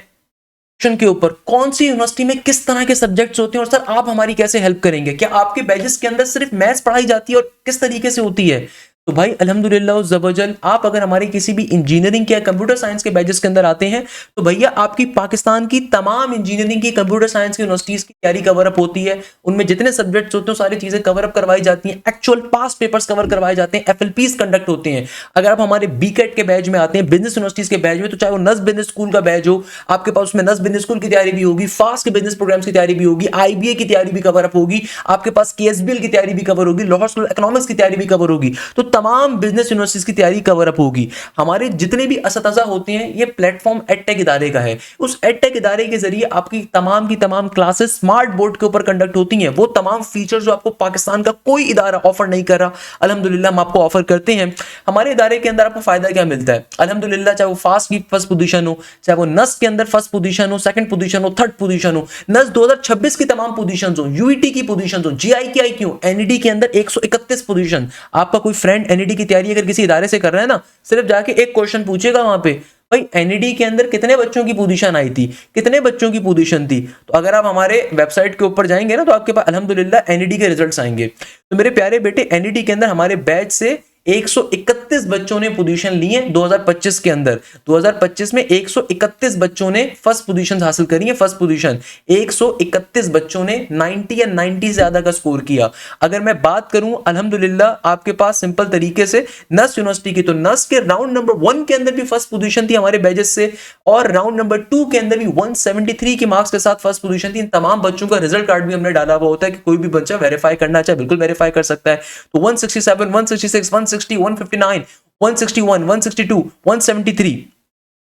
के ऊपर कौन सी यूनिवर्सिटी में किस तरह के सब्जेक्ट्स होते हैं और सर आप हमारी कैसे हेल्प करेंगे, क्या आपके बैचेस के अंदर सिर्फ मैथ्स पढ़ाई जाती है और किस तरीके से होती है? तो भाई अल्हम्दुलिल्लाह ज़बरजल, आप अगर हमारे किसी भी इंजीनियरिंग या कंप्यूटर साइंस के बैचेस के अंदर आते हैं तो भैया आपकी पाकिस्तान की तमाम इंजीनियरिंग की, कंप्यूटर साइंस की यूनिवर्सिटीज की तैयारी कवर अप होती है। उनमें जितने सब्जेक्ट्स होते हैं सारी चीजें कवर अप करवाई जाती हैं, एक्चुअल पास पेपर्स कवर करवाए जाते हैं, एफएलपीस कंडक्ट होते हैं। अगर आप हमारे बीकेट के बैच में आते हैं, बिजनेस यूनिवर्सिटीज के बैच में, तो चाहे वो नस बिजनेस स्कूल का बैच हो, आपके पास उसमें नस बिजनेस स्कूल की तैयारी भी होगी, फास्ट के बिजनेस प्रोग्राम्स की तैयारी भी होगी, आईबीए की तैयारी भी कवर अप होगी, आपके पास केएसबीएल की तैयारी भी कवर होगी, लाहौर स्कूल इकोनॉमिक्स की तैयारी भी कवर होगी। तो तमाम बिजनेस यूनिवर्सिटीज की तैयारी कवर अप होगी। हमारे जितने भी असतज़ा होते हैं ये प्लेटफॉर्म एडटेक इदारे का है, उस एडटेक इदारे के जरिए आपकी तमाम क्लासेस स्मार्ट बोर्ड के ऊपर कंडक्ट होती हैं। वो तमाम फीचर्स जो आपको पाकिस्तान का कोई इदारा ऑफर नहीं कर रहा, अल्हम्दुलिल्लाह हम आपको ऑफर करते हैं। हमारे इदारे के अंदर आपको फायदा क्या मिलता है? अल्हम्दुलिल्लाह, चाहे वो फास्ट की फर्स्ट पोजीशन हो, चाहे वो नस के अंदर फर्स्ट पोजीशन हो, सेकंड पोजीशन हो, थर्ड पोजीशन हो, नस 2026 की तमाम पोजीशन हो, यूईटी की पोजीशन हो, जीआईकेआई की हो, एनईडी के अंदर 131 पोजीशन। आपका कोई फ्रेंड एनईडी की तैयारी अगर किसी इदारे से कर रहा है ना, सिर्फ जाके एक क्वेश्चन पूछेगा वहां पे, भाई एनईडी के अंदर कितने बच्चों की पोजीशन आई थी, कितने बच्चों की पोजीशन थी। तो अगर आप हमारे वेबसाइट के ऊपर जाएंगे ना तो आपके पास अल्हम्दुलिल्लाह एनईडी के रिजल्ट्स आएंगे। तो मेरे प्यारे बेटे, एनईडी के अंदर हमारे बैच से 131 बच्चों ने पोजीशन ली है 2025 के अंदर। 2025 में 131 बच्चों ने फर्स्ट पोजीशन हासिल करी है। फर्स्ट पोजीशन 131 बच्चों ने 90 या 90 से ज्यादा का स्कोर किया। अगर मैं बात करूं अल्हम्दुलिल्लाह आपके पास सिंपल तरीके से नस यूनिवर्सिटी की, तो नस के राउंड नंबर 1 के अंदर भी फर्स्ट पोजीशन थी हमारे बैचेस से, और राउंड नंबर 2 के अंदर भी 173 के मार्क्स के साथ फर्स्ट पोजीशन थी। इन तमाम बच्चों का रिजल्ट कार्ड भी हमने डाला हुआ होता है कि कोई भी बच्चा वेरीफाई करना चाहे बिल्कुल वेरीफाई कर सकता है। तो 167, 166, 160, 159, 161, 162, 173,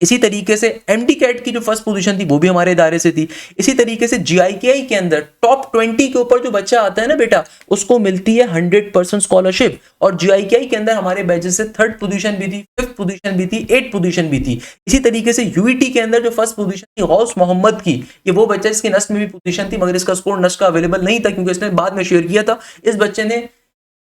इसी तरीके से एमडी कैट की जो फर्स्ट पोजीशन थी वो भी हमारे इदारे से थी। इसी तरीके से जीआईकेआई के अंदर टॉप 20 के ऊपर जो बच्चा आता है ना बेटा, उसको मिलती है 100% स्कॉलरशिप। और जीआईकेआई के अंदर हमारे बैचेस से थर्ड पोजीशन भी थी, फिफ्थ पोजीशन भी थी, 8th पोजीशन भी थी। इसी तरीके से यूईटी के अंदर जो फर्स्ट पोजीशन थी गौस मोहम्मद की, ये वो बच्चा जिसकी नस्ट में भी पोजीशन थी, मगर इसका स्कोर नस्ट का अवेलेबल नहीं था क्योंकि इसने बाद में शेयर किया था। इस बच्चे ने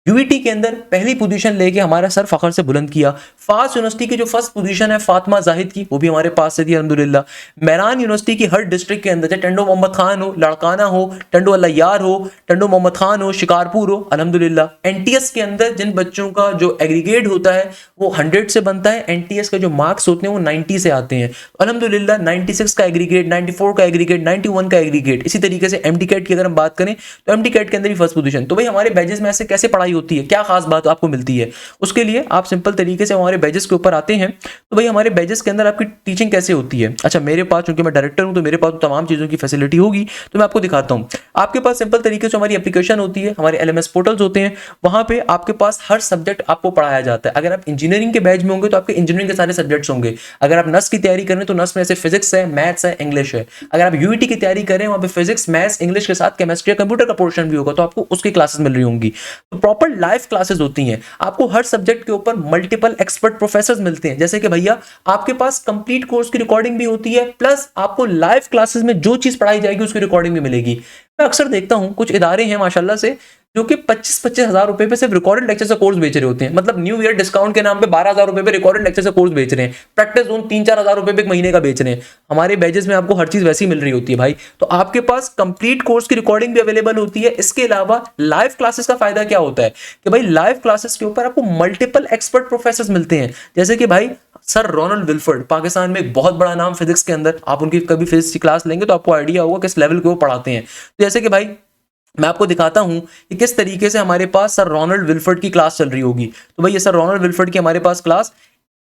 यूईटी के अंदर पहली पोजीशन लेके हमारा सर फखर से बुलंद किया। फास्ट यूनिवर्सिटी की जो फर्स्ट पोजीशन है फातिमा जाहिद की, वो भी हमारे पास से थी अल्हम्दुलिल्लाह। मेरान यूनिवर्सिटी की हर डिस्ट्रिक्ट के अंदर, चाहे टंडो मोहम्मद खान हो, लड़काना हो, टंडो अल्लायार हो, टंडो मोहम्मद खान हो, शिकारपुर हो, अल्हम्दुलिल्लाह। एनटीएस के अंदर जिन बच्चों का जो एग्रीगेट होता है वो 100 से बनता है, एनटीएस के जो मार्क्स होते हैं वो 90 से आते हैं अल्हम्दुलिल्लाह। 96 का एग्रीगेट, 94 का एग्रीगेट, 91 का एग्रीगेट। इसी तरीके से एमडी कैट की अगर हम बात करें तो एमडी कैट के अंदर भी फर्स्ट पोजीशन। तो भाई हमारे बैचेस में ऐसे कैसे पढ़ाई होती है, क्या खास बात आपको मिलती है। उसके लिए आप सिंपल तरीके से हमारे बैजेस के ऊपर आते हैं। तो भाई हमारे बैजेस के अंदर आपकी टीचिंग कैसे होती है। अच्छा, मेरे पास, क्योंकि मैं डायरेक्टर हूं, तो मेरे पास तमाम चीज़ों की फैसिलिटी होगी, तो मैं आपको दिखाता हूं। आपके पास सिंपल तरीके से हमारी एप्लीकेशन होती है, हमारे LMS पोर्टल्स होते हैं, वहां पे आपके पास हर सब्जेक्ट आपको पढ़ाया जाता है। अगर आप इंजीनियरिंग के बैच में होंगे तो आपके इंजीनियरिंग के सारे सब्जेक्ट्स होंगे। अगर आप नर्स की तैयारी कर रहे हैं तो नर्स में से फिजिक्स है, मैथ्स है, इंग्लिश है। अगर आप यूईटी की तैयारी कर रहे हैं, वहां पे फिजिक्स, मैथ्स, इंग्लिश के साथ केमिस्ट्री, कंप्यूटर का पोर्शन भी होगा, तो आपको उसकी क्लासेस मिल रही होंगी। तो प्रॉपर लाइव क्लासेस होती हैं। आपको हर सब्जेक्ट के ऊपर मल्टीपल एक्सपर्ट प्रोफेसर मिलते हैं। जैसे कि भैया आपके पास कंप्लीट कोर्स की रिकॉर्डिंग भी होती है, प्लस आपको लाइव क्लासेस में जो चीज पढ़ाई जाएगी उसकी रिकॉर्डिंग भी मिलेगी। मैं अक्सर देखता हूं कुछ इदारे हैं माशाल्लाह से जो कि 25-25 हजार रुपए पे सिर्फ रिकॉर्डेड लेक्चर से कोर्स बेच रहे होते हैं। मतलब न्यू ईयर डिस्काउंट के नाम पे 12,000 रुपए पे रिकॉर्डेड लेक्चर से कोर्स बेच रहे हैं। प्रैक्टिस जोन 3-4 हजार रुपए पे एक महीने का बेच रहे हैं। हमारे बैजेस में आपको हर चीज वैसी मिल रही होती है भाई। तो आपके पास कंप्लीट कोर्स की रिकॉर्डिंग भी अवेलेबल होती है। इसके अलावा लाइव क्लासेस का फायदा क्या होता है कि भाई लाइव क्लासेस के ऊपर आपको मल्टीपल एक्सपर्ट प्रोफेसर मिलते हैं। जैसे कि भाई सर रोनाल्ड विल्फर्ड, पाकिस्तान में एक बहुत बड़ा नाम फिजिक्स के अंदर। आप उनकी कभी फिजिक्स की क्लास लेंगे तो आपको आइडिया होगा किस लेवल के वो पढ़ाते हैं। तो जैसे कि भाई मैं आपको दिखाता हूं कि किस तरीके से हमारे पास सर रोनाल्ड विल्फर्ड की क्लास चल रही होगी। तो भाई ये सर रोनाल्ड विल्फर्ड की हमारे पास क्लास,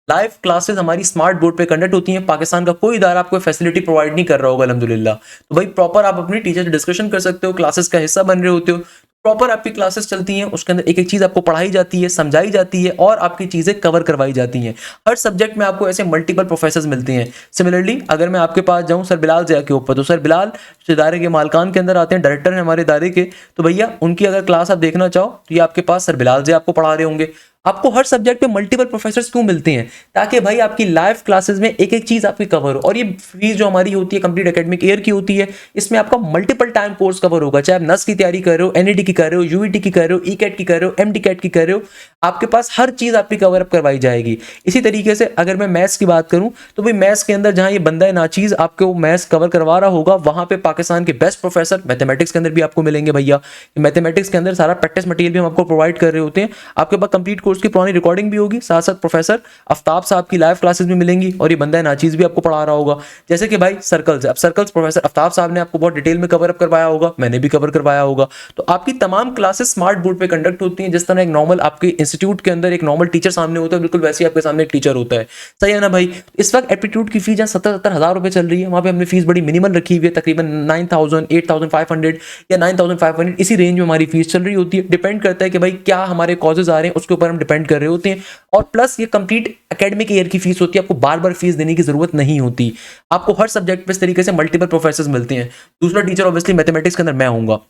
लाइव क्लासेस हमारी स्मार्ट बोर्ड पे कंडक्ट होती हैं। पाकिस्तान का कोई इदारा आपको फैसिलिटी प्रोवाइड नहीं कर रहा होगा अल्हम्दुलिल्लाह। तो भाई प्रॉपर आप अपनी टीचर से डिस्कशन कर सकते हो, क्लासेस का हिस्सा बन रहे होते हो, प्रॉपर आपकी क्लासेस चलती हैं। उसके अंदर एक एक चीज आपको पढ़ाई जाती है, समझाई जाती है और आपकी चीजें कवर करवाई जाती हैं। हर सब्जेक्ट में आपको ऐसे मल्टीपल प्रोफेसर्स मिलते हैं। सिमिलरली अगर मैं आपके पास जाऊं सर बिलाल ज़िया के ऊपर, तो सर बिलाल इदारे के मालकान के अंदर आते हैं, डायरेक्टर हैं हमारे इदारे के। तो भैया उनकी अगर क्लास आप देखना चाहो तो ये आपके पास सर बिलाल ज़िया आपको पढ़ा रहे होंगे। आपको हर सब्जेक्ट पे मल्टीपल प्रोफेसर्स क्यों मिलते हैं? ताकि भाई आपकी लाइव क्लासेस में एक एक चीज आपकी कवर हो। और ये फीस जो हमारी होती है कंप्लीट एकेडमिक ईयर की होती है, इसमें आपका मल्टीपल टाइम कोर्स कवर होगा। चाहे आप नस की तैयारी कर रहे हो, एनईटी की कर रहे हो, यूईटी की कर रहे हो, ईकेट की कर रहे हो, एमडी कैट की कर रहे हो, आपके पास हर चीज आपकी कवर अप करवाई जाएगी। इसी तरीके से अगर मैं मैथ्स की बात करूं तो भाई मैथ्स के अंदर जहां ये बंदा नाचीज आपको मैथ्स कवर करवा रहा होगा, वहां पे पाकिस्तान के बेस्ट प्रोफेसर मैथमेटिक्स के अंदर भी आपको मिलेंगे भैया। मैथमेटिक्स के अंदर सारा प्रैक्टिस मटेरियल भी हम आपको प्रोवाइड कर रहे होते हैं। आपके पास कंप्लीट कोर्स की पुरानी रिकॉर्डिंग भी होगी, साथ साथ प्रोफेसर आफ्ताब साहब की लाइव क्लासेस भी मिलेंगी और ये बंदा नाचीज भी आपको पढ़ा रहा होगा। जैसे कि भाई सर्कल्स, अब सर्कल्स प्रोफेसर आफ्ताब साहब ने आपको बहुत डिटेल में कवर अप करवाया होगा, मैंने भी कवर करवाया होगा। तो आपकी तमाम क्लासेस स्मार्ट बोर्ड पे कंडक्ट होती हैं। जिस तरह एक नॉर्मल आपके इंस्टीट्यूट के अंदर एक नॉर्मल टीचर सामने होता है, बिल्कुल वैसे ही आपके सामने एक टीचर होता है। सही है ना भाई? इस वक्त एप्टीट्यूड की फीस 70-70 हजार रुपए चल रही है। वहां पे हमने फीस बड़ी मिनिमल रखी हुई है, तकरीबन 9,000, 8,500 या 9,500 इसी रेंज में हमारी फीस चल रही होती है। डिपेंड करता है कि भाई क्या हमारे कॉजेज आ रहे हैं, उसके ऊपर हम डिपेंड कर रहे होते हैं। और प्लस ये कंप्लीट एकेडमिक ईयर की फीस होती है, आपको बार बार फीस देने की जरूरत नहीं होती। आपको हर सब्जेक्ट पे इस तरीके से मल्टीपल प्रोफेसर्स मिलते हैं। दूसरा टीचर ऑब्वियसली मैथमेटिक्स के अंदर मैं होऊंगा।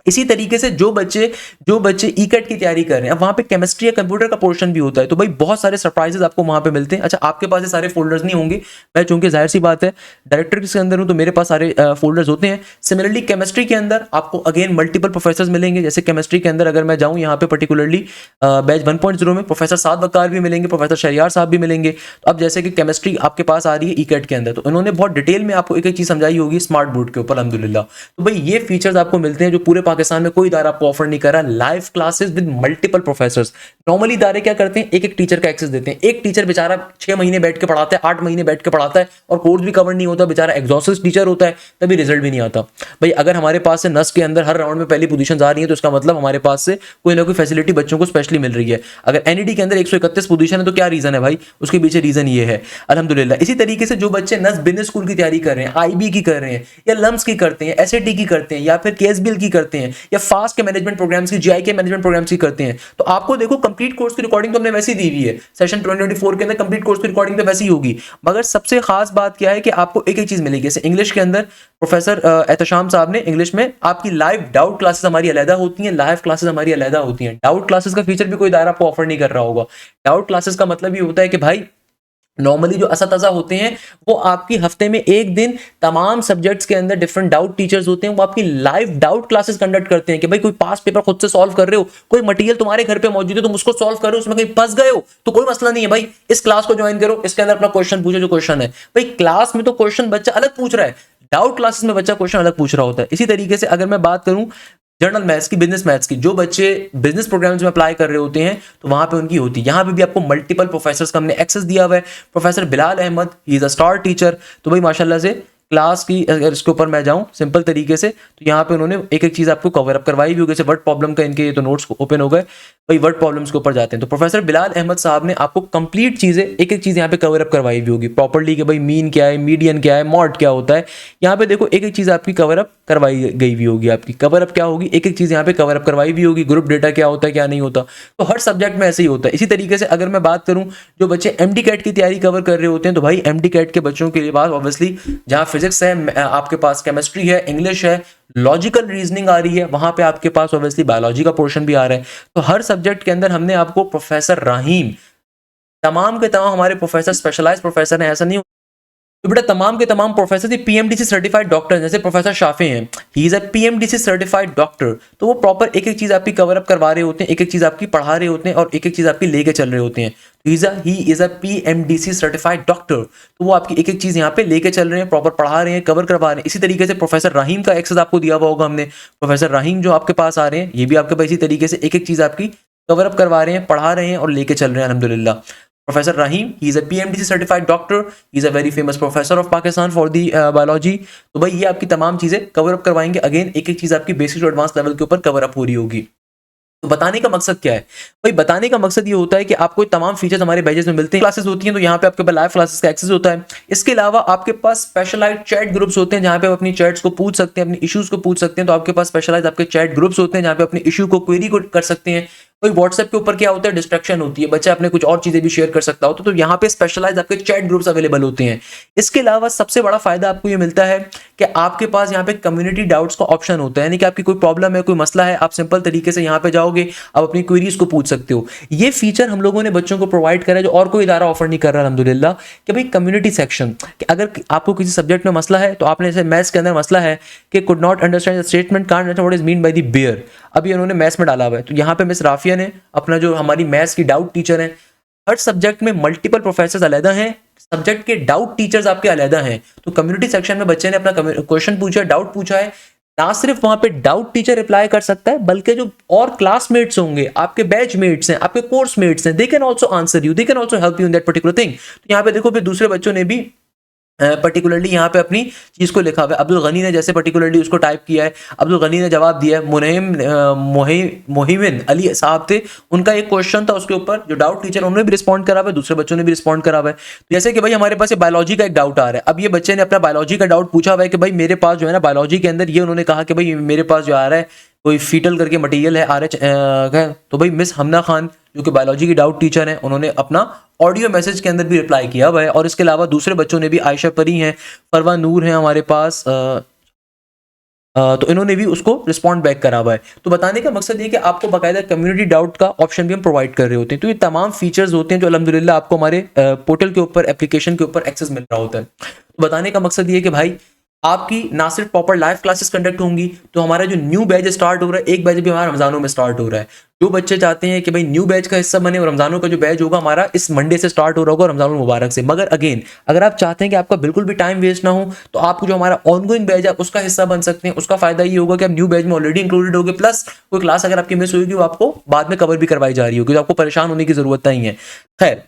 इसी तरीके से जो बच्चे ईकेट की तैयारी कर रहे हैं, अब वहां पे केमिस्ट्री या कंप्यूटर का पोर्शन भी होता है। तो भाई बहुत सारे सरप्राइजेस आपको वहां पे मिलते हैं। अच्छा, आपके पास ये सारे फोल्डर्स नहीं होंगे, मैं चूंकि जाहिर सी बात है डायरेक्टर के अंदर हूं तो मेरे पास सारे फोल्डर्स होते हैं। सिमिलरली केमिस्ट्री के अंदर आपको अगेन मल्टीपल प्रोफेसर्स मिलेंगे। जैसे केमिस्ट्री के अंदर अगर मैं जाऊं यहाँ पे पर्टिकुलरली बैच 1.0 में प्रोफेसर साद वकार भी मिलेंगे, प्रोफेसर शहरियार साहब भी मिलेंगे। तो अब जैसे कि केमिस्ट्री आपके पास आ रही है ईकेट के अंदर, तो इन्होंने बहुत डिटेल में आपको एक एक चीज समझाई होगी स्मार्ट बोर्ड के ऊपर अल्हम्दुलिल्लाह। तो भाई ये फीचर्स आपको मिलते हैं जो पूरे पाकिस्तान में कोई इदारा आपको ऑफर नहीं कर रहा। Live classes with multiple professors. Normally इदारे क्या करते हैं, एक एक टीचर का एक्सेस देते हैं। एक टीचर बेचारा 6 महीने बैठ के पढ़ाता है, 8 महीने बैठ के पढ़ाता है और कोर्स भी कवर नहीं होता, बेचारा एग्जॉस्टेड टीचर होता है, तभी रिजल्ट भी नहीं आता। भाई अगर हमारे पास से नस के अंदर हर राउंड में पहली पोजीशन आ रही है तो इसका मतलब हमारे पास से कोई ना कोई फैसिलिटी बच्चों को स्पेशली मिल रही है। अगर एनईडी के अंदर 131 पोजीशन है तो क्या रीजन है भाई? उसके पीछे रीजन ये है अल्हम्दुलिल्लाह। इसी तरीके से जो बच्चे नस बिजनेस स्कूल की तैयारी कर रहे हैं, आईबी की कर रहे हैं या लम्स की करते हैं, एसएटी की करते हैं या फिर केएसबीएल की करते हैं या फास्ट के मैनेजमेंट प्रोग्राम्स की, जीआई के मैनेजमेंट प्रोग्राम्स की करते हैं, तो आपको देखो कंप्लीट कोर्स की रिकॉर्डिंग तो हमने वैसे ही दी हुई है। सेशन 2024 के अंदर कंप्लीट कोर्स की रिकॉर्डिंग तो वैसी ही होगी। मगर सबसे खास बात क्या है कि आपको एक एक चीज मिलेगी। जैसे इंग्लिश के अंदर प्रोफेसर एहतशाम साहब ने इंग्लिश में आपकी लाइव डाउट क्लासेस हमारी अलहदा होती हैं, लाइव क्लासेस हमारी अलहदा होती हैं। डाउट क्लासेस का फीचर भी कोई दायरा आपको ऑफर नहीं कर रहा होगा। डाउट क्लासेस का मतलब ये होता है कि भाई नॉर्मली जो असतज़ा होते हैं वो आपकी हफ्ते में एक दिन तमाम सब्जेक्ट्स के अंदर डिफरेंट डाउट टीचर्स होते हैं, वो आपकी लाइव डाउट क्लासेस कंडक्ट करते हैं कि भाई कोई पास पेपर खुद से सॉल्व कर रहे हो, कोई मटेरियल तुम्हारे घर पे मौजूद है, तुम उसको सॉल्व कर रहे हो, उसमें कहीं फंस गए हो तो कोई मसला नहीं है भाई, इस क्लास को ज्वाइन करो, इसके अंदर अपना क्वेश्चन पूछो जो क्वेश्चन है। भाई क्लास में तो क्वेश्चन बच्चा अलग पूछ रहा है, डाउट क्लासेस में बच्चा क्वेश्चन अलग पूछ रहा होता है। इसी तरीके से अगर मैं बात करूं जनरल मैथ्स की, बिजनेस मैथ्स की, जो बच्चे बिजनेस प्रोग्राम्स में अप्लाई कर रहे होते हैं तो वहां पे उनकी होती है। यहाँ पे भी आपको मल्टीपल प्रोफेसर्स का हमने एक्सेस दिया हुआ है। Professor Bilal Ahmad, he is a star teacher. तो भाई माशाल्लाह से क्लास की अगर इसके ऊपर मैं जाऊं सिंपल तरीके से, तो यहाँ पे उन्होंने एक एक चीज आपको कवर अप करवाई भी होगी। जैसे वर्ड प्रॉब्लम का इनके ये तो नोट्स ओपन हो गए, भाई वर्ड प्रॉब्लम्स के ऊपर जाते हैं तो प्रोफेसर बिलाल अहमद साहब ने आपको कंप्लीट चीजें एक एक चीज यहाँ पे कवर अप करवाई भी होगी प्रॉपर्ली कि भाई मीन क्या है, मीडियन क्या है, मॉड क्या होता है। यहाँ पे देखो एक एक चीज आपकी कवर अप करवाई गई भी होगी। आपकी कवर अप क्या होगी, एक एक चीज यहाँ पे कवर अप करवाई भी होगी। ग्रुप डेटा क्या होता है क्या नहीं होता, तो हर सब्जेक्ट में ऐसे ही होता है। इसी तरीके से अगर मैं बात करूं जो बच्चे एमडी कैट की तैयारी कवर कर रहे होते हैं, तो भाई एमडी कैट के बच्चों के लिए बात ऑब्वियसली जहां फिजिक्स है, आपके पास केमिस्ट्री है, इंग्लिश है, लॉजिकल रीजनिंग आ रही है, वहां पे आपके पास ऑब्वियसली बायोलॉजी का पोर्शन भी आ रहा है। तो हर सब्जेक्ट के अंदर हमने आपको प्रोफेसर राहीम, तमाम के तमाम हमारे प्रोफेसर स्पेशलाइज प्रोफेसर हैं, ऐसा नहीं तो बेटा तमाम के तमाम प्रोफेसर पीएमडीसी सर्टिफाइड डॉक्टर, जैसे प्रोफेसर शाफी हैं, ही is a PMDC certified doctor. तो वो प्रॉपर एक एक चीज आपकी कवर अप करवा रहे होते हैं, एक एक चीज आपकी पढ़ा रहे होते हैं और एक एक चीज आपकी लेके चल रहे होते हैं। ही is a PMDC certified doctor, तो वो आपकी एक एक चीज यहाँ पे लेके चल रहे हैं, प्रॉपर पढ़ा रहे हैं, कवर करवा रहे हैं। इसी तरीके से प्रोफेसर राहीम का एक्सेस आपको दिया हुआ होगा हमने, प्रोफेसर राहीम जो आपके पास आ रहे हैं, ये भी आपके पास इसी तरीके से एक एक चीज आपकी कवर अप करवा रहे हैं, पढ़ा रहे हैं और लेके चल रहे हैं अल्हम्दुलिल्लाह। Professor Rahim, he is a PMDC certified doctor, he is a very famous professor of Pakistan for the biology। तो भाई ये आपकी तमाम चीजें कवर अप करवाएंगे। अगेन एक एक चीज आपकी बेसिक टू एडवांस लेवल के ऊपर कवर अप हो रही होगी। तो बताने का मकसद क्या है भाई, बताने का मकसद ये होता है कि आपको तमाम फीचर्स हमारे बैचेस में मिलते हैं। क्लासेस होती हैं तो यहाँ पे आपके पास लाइव क्लासेस का एक्सेस होता है। इसके अलावा आपके पास स्पेशलाइज्ड चैट ग्रुप्स होते हैं जहाँ पे आप अपनी चैट्स को पूछ सकते हैं, अपनी इश्यूज को पूछ सकते हैं। तो आपके पास स्पेशलाइज आपके चैट ग्रुप्स होते हैं जहाँ पे अपनी इशू को क्वेरी को कर सकते हैं। कोई व्हाट्सएप के ऊपर क्या होता है, डिस्ट्रैक्शन होती है, बच्चा अपने कुछ और चीजें भी शेयर कर सकता होता है, तो यहाँ पे स्पेशलाइज आपके चैट ग्रुप्स अवेलेबल होते हैं। इसके अलावा सबसे बड़ा फायदा आपको ये मिलता है कि आपके पास यहाँ पे कम्युनिटी डाउट्स का ऑप्शन होता है, यानी कि आपकी कोई प्रॉब्लम है, कोई मसला है, आप सिंपल तरीके से यहाँ पे जाओगे, आप अपनी क्वेरीज को पूछ सकते हो। ये फीचर हम लोगों ने बच्चों को प्रोवाइड करा है जो और कोई इदारा ऑफर नहीं कर रहा अल्हम्दुलिल्लाह, कि भाई कम्युनिटी सेक्शन, कि अगर आपको किसी सब्जेक्ट में मसला है, तो आपने जैसे मैथ्स के अंदर मसला है कि could not understand the statement, can't understand what is mean by the bear, अभी उन्होंने मैथ्स में डाला हुआ है। तो यहाँ पे मिस राफिया ने अपना जो हमारी मैथ्स की डाउट टीचर है, हर सब्जेक्ट में मल्टीपल प्रोफेसर अलग हैं, सब्जेक्ट के डाउट टीचर्स आपके अलग हैं। तो कम्युनिटी सेक्शन में बच्चे ने अपना क्वेश्चन पूछा, डाउट पूछा है, ना सिर्फ वहां पे डाउट टीचर रिप्लाई कर सकता है, बल्कि जो और क्लासमेट्स होंगे, आपके बैचमेट्स हैं, आपके कोर्समेट्स हैं, they can also answer you, they can also help you in that particular thing. तो यहाँ पे देखो फिर दूसरे बच्चों ने भी पर्टिकुलरली यहाँ पे अपनी चीज को लिखा हुआ है। अब्दुल गनी ने जैसे पर्टिकुलरली उसको टाइप किया है, अब्दुल गनी ने जवाब दिया है। मोहिमिन अली साहब थे, उनका एक क्वेश्चन था, उसके ऊपर जो डाउट टीचर उन्होंने भी रिस्पॉन्ड करा हुआ है, दूसरे बच्चों ने भी रिस्पॉन्ड करा हुआ है। जैसे कि भाई हमारे पास बायोलॉजी का एक डाउट आ रहा है, अब ये बच्चे ने अपना बायोलॉजी का डाउट पूछा हुआ है कि भाई मेरे पास जो है ना बायोलॉजी के अंदर ये, उन्होंने कहा कि भाई मेरे पास जो आ रहा है कोई फीटल करके मटेरियल है RH तो भाई मिस हमना खान जो कि बायोलॉजी की डाउट टीचर हैं, उन्होंने अपना ऑडियो मैसेज के अंदर भी रिप्लाई किया हुआ है। और इसके अलावा दूसरे बच्चों ने भी, आयशा परी हैं, फरवा नूर हैं हमारे पास, तो इन्होंने भी उसको रिस्पॉन्ड बैक करा हुआ है। तो बताने का मकसद ये कि आपको बाकायदा कम्युनिटी डाउट का ऑप्शन भी हम प्रोवाइड कर रहे होते हैं। तो ये तमाम फीचर्स होते हैं जो अल्हम्दुलिल्लाह आपको हमारे पोर्टल के ऊपर, एप्लीकेशन के ऊपर एक्सेस मिल रहा होता है। तो बताने का मकसद ये कि भाई आपकी ना सिर्फ प्रॉपर लाइव क्लासेस कंडक्ट होंगी, तो हमारा जो न्यू बैच स्टार्ट हो रहा है, एक बैच भी हमारा रमजानों में स्टार्ट हो रहा है। जो बच्चे चाहते हैं कि भाई न्यू बैच का हिस्सा बने और रमजानों का जो बैच होगा हमारा इस मंडे से स्टार्ट हो रहा होगा, रमजान मुबारक से। मगर अगेन अगर आप चाहते हैं कि आपका बिल्कुल भी टाइम वेस्ट ना हो, तो आपको जो हमारा ऑनगोइंग बैच है उसका हिस्सा बन सकते हैं। उसका फायदा ये होगा कि आप न्यू बैच में ऑलरेडी इंक्लूडेड होगे, प्लस कोई क्लास अगर आपकी मिस होगी वो आपको बाद में कवर भी करवाई जा रही होगी, तो आपको परेशान होने की जरूरत नहीं है। खैर,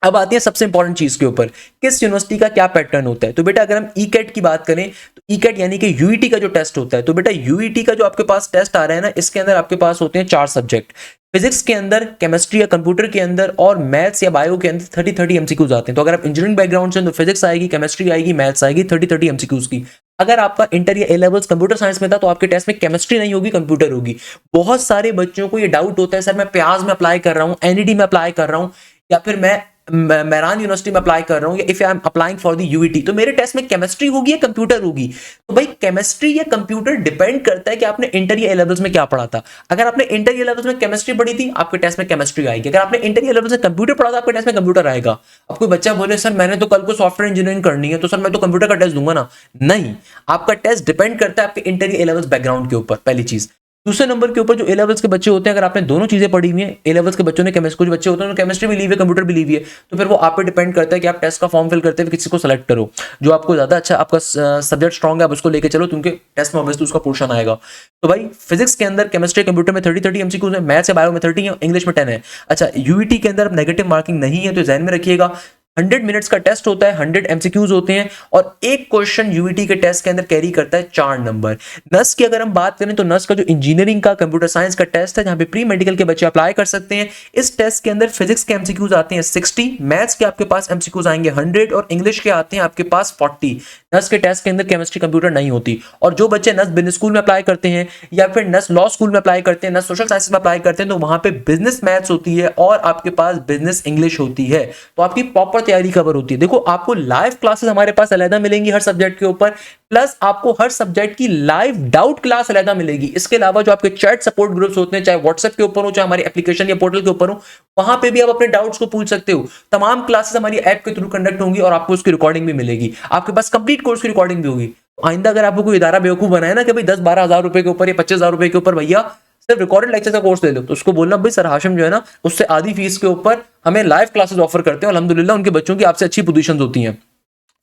अब आती है सबसे इंपॉर्टेंट चीज के ऊपर, किस यूनिवर्सिटी का क्या पैटर्न होता है। तो बेटा अगर हम ईकेट की बात करें, तो ईकेट यानी कि यूईटी का जो टेस्ट होता है, तो बेटा यूईटी का जो आपके पास टेस्ट आ रहा है ना, इसके अंदर आपके पास होते हैं 4 सब्जेक्ट, फिजिक्स के अंदर, केमिस्ट्री या कंप्यूटर के अंदर और मैथ्स या बायो के अंदर 30-30 एमसीक्यूज आते हैं। तो अगर आप इंजीनियरिंग बैकग्राउंड से, तो फिजिक्स आएगी, केमिस्ट्री आएगी, मैथ्स आएगी, 30-30 एमसीक्यूज की। अगर आपका इंटर या ए लेवल्स कंप्यूटर साइंस में था, तो आपके टेस्ट में केमिस्ट्री नहीं होगी, कंप्यूटर होगी। बहुत सारे बच्चों को ये डाउट होता है, सर मैं प्याज में अप्लाई कर रहा हूँ, एनईडी में अप्लाई कर रहा हूँ, या फिर मैं मेहरान यूनिवर्सिटी में अप्लाई कर रहा हूं, या if I am applying for the UET, तो मेरे टेस्ट में केमिस्ट्री होगी या कंप्यूटर होगी। तो भाई केमिस्ट्री या कंप्यूटर डिपेंड करता है कि आपने इंटर या ए लेवल्स में क्या पढ़ा था। अगर आपने इंटर या लेवल्स में केमिस्ट्री पढ़ी थी, आपके टेस्ट में केमिस्ट्री आएगी। अगर आपने इंटर या लेवल्स में कंप्यूटर पढ़ा था, आपके टेस्ट में कंप्यूटर आएगा। अब कोई बच्चा बोले सर मैंने तो कल को सॉफ्टवेयर इंजीनियरिंग करनी है, तो सर मैं तो कंप्यूटर का टेस्ट दूंगा ना। नहीं, आपका टेस्ट डिपेंड करता है आपके इंटर या ए लेवल्स बैकग्राउंड के ऊपर, पहली चीज। दूसरे नंबर के ऊपर जो ए लेवल्स के बच्चे होते हैं, अगर आपने दोनों चीजें पढ़ी हुई हैं, ए लेवल्स के बच्चों ने केमिस्ट्री, कुछ बच्चे होते हैं केमिस्ट्री भी ली हुई है, कंप्यूटर भी ली हुई है, तो फिर वो आप पे डिपेंड करता है कि आप टेस्ट का फॉर्म फिल करते हुए किसी को सेलेक्ट करो, जो आपको ज्यादा अच्छा, आपका सब्जेक्ट स्ट्रॉन्ग है, आप उसको लेके चलो, क्योंकि टेस्ट में ऑब्वियसली उसका पोर्शन आएगा। तो भाई फिजिक्स के अंदर, केमिस्ट्री, कंप्यूटर में 30-30 एमसीक्यूज है, मैथ्स या बायो में 30 है, इंग्लिश में 10 है। अच्छा, यूईटी के अंदर नेगेटिव मार्किंग नहीं है, तो ध्यान में रखिएगा। 100 मिनट्स का टेस्ट होता है, 100 एमसीक्यूज होते हैं और एक क्वेश्चन यूईटी के टेस्ट के अंदर कैरी करता है 4 नंबर। नस की अगर हम बात करें तो नस का जो इंजीनियरिंग का कंप्यूटर साइंस का टेस्ट है, जहां पे प्री मेडिकल के बच्चे अप्लाई कर सकते हैं, इस टेस्ट के अंदर फिजिक्स के एमसीक्यूज आते हैं 60, मैथ्स के आपके पास एमसीक्यूज आएंगे 100 और इंग्लिश के आते हैं आपके पास 40। नस के टेस्ट के अंदर केमिस्ट्री कंप्यूटर नहीं होती। और जो बच्चे नस बिजनेस स्कूल में अप्लाई करते हैं या फिर नस लॉ स्कूल में अप्लाई करते हैं, नस सोशल साइंसेस में अप्लाई करते हैं, तो वहां पे बिजनेस मैथ्स होती है और आपके पास बिजनेस इंग्लिश होती है। तो आपकी प्रॉपर तैयारी कवर होती है। देखो आपको लाइव क्लासेस हमारे पास अलग मिलेंगी हर सब्जेक्ट के ऊपर, प्लस आपको हर सब्जेक्ट की लाइव डाउट क्लास अलग मिलेगी। इसके अलावा जो आपके चैट सपोर्ट ग्रुप्स होते हैं, चाहे व्हाट्सएप के ऊपर हो चाहे हमारे एप्लीकेशन या पोर्टल के ऊपर हो, वहां पे भी आप अपने डाउट्स को पूछ सकते हो। तमाम क्लासेस हमारी ऐप के थ्रू कंडक्ट होंगी और आपको उसकी रिकॉर्डिंग भी मिलेगी। आपके पास कंप्लीट कोर्स की रिकॉर्डिंग भी होगी। आइंदा अगर आपको कोई इदारा बेवकूफ बनाए ना कि भाई 10-12 हजार रुपए के ऊपर या 25,000 रुपए के ऊपर भैया सिर्फ रिकॉर्डेड लेक्चर का कोर्स ले लो, तो उसको बोलना भाई सर हाशिम जो है ना उससे आधी फीस के ऊपर हमें लाइव क्लासेस ऑफर करते हैं। अल्हम्दुलिल्लाह उनके बच्चों की आपसे अच्छी पोजीशंस होती हैं।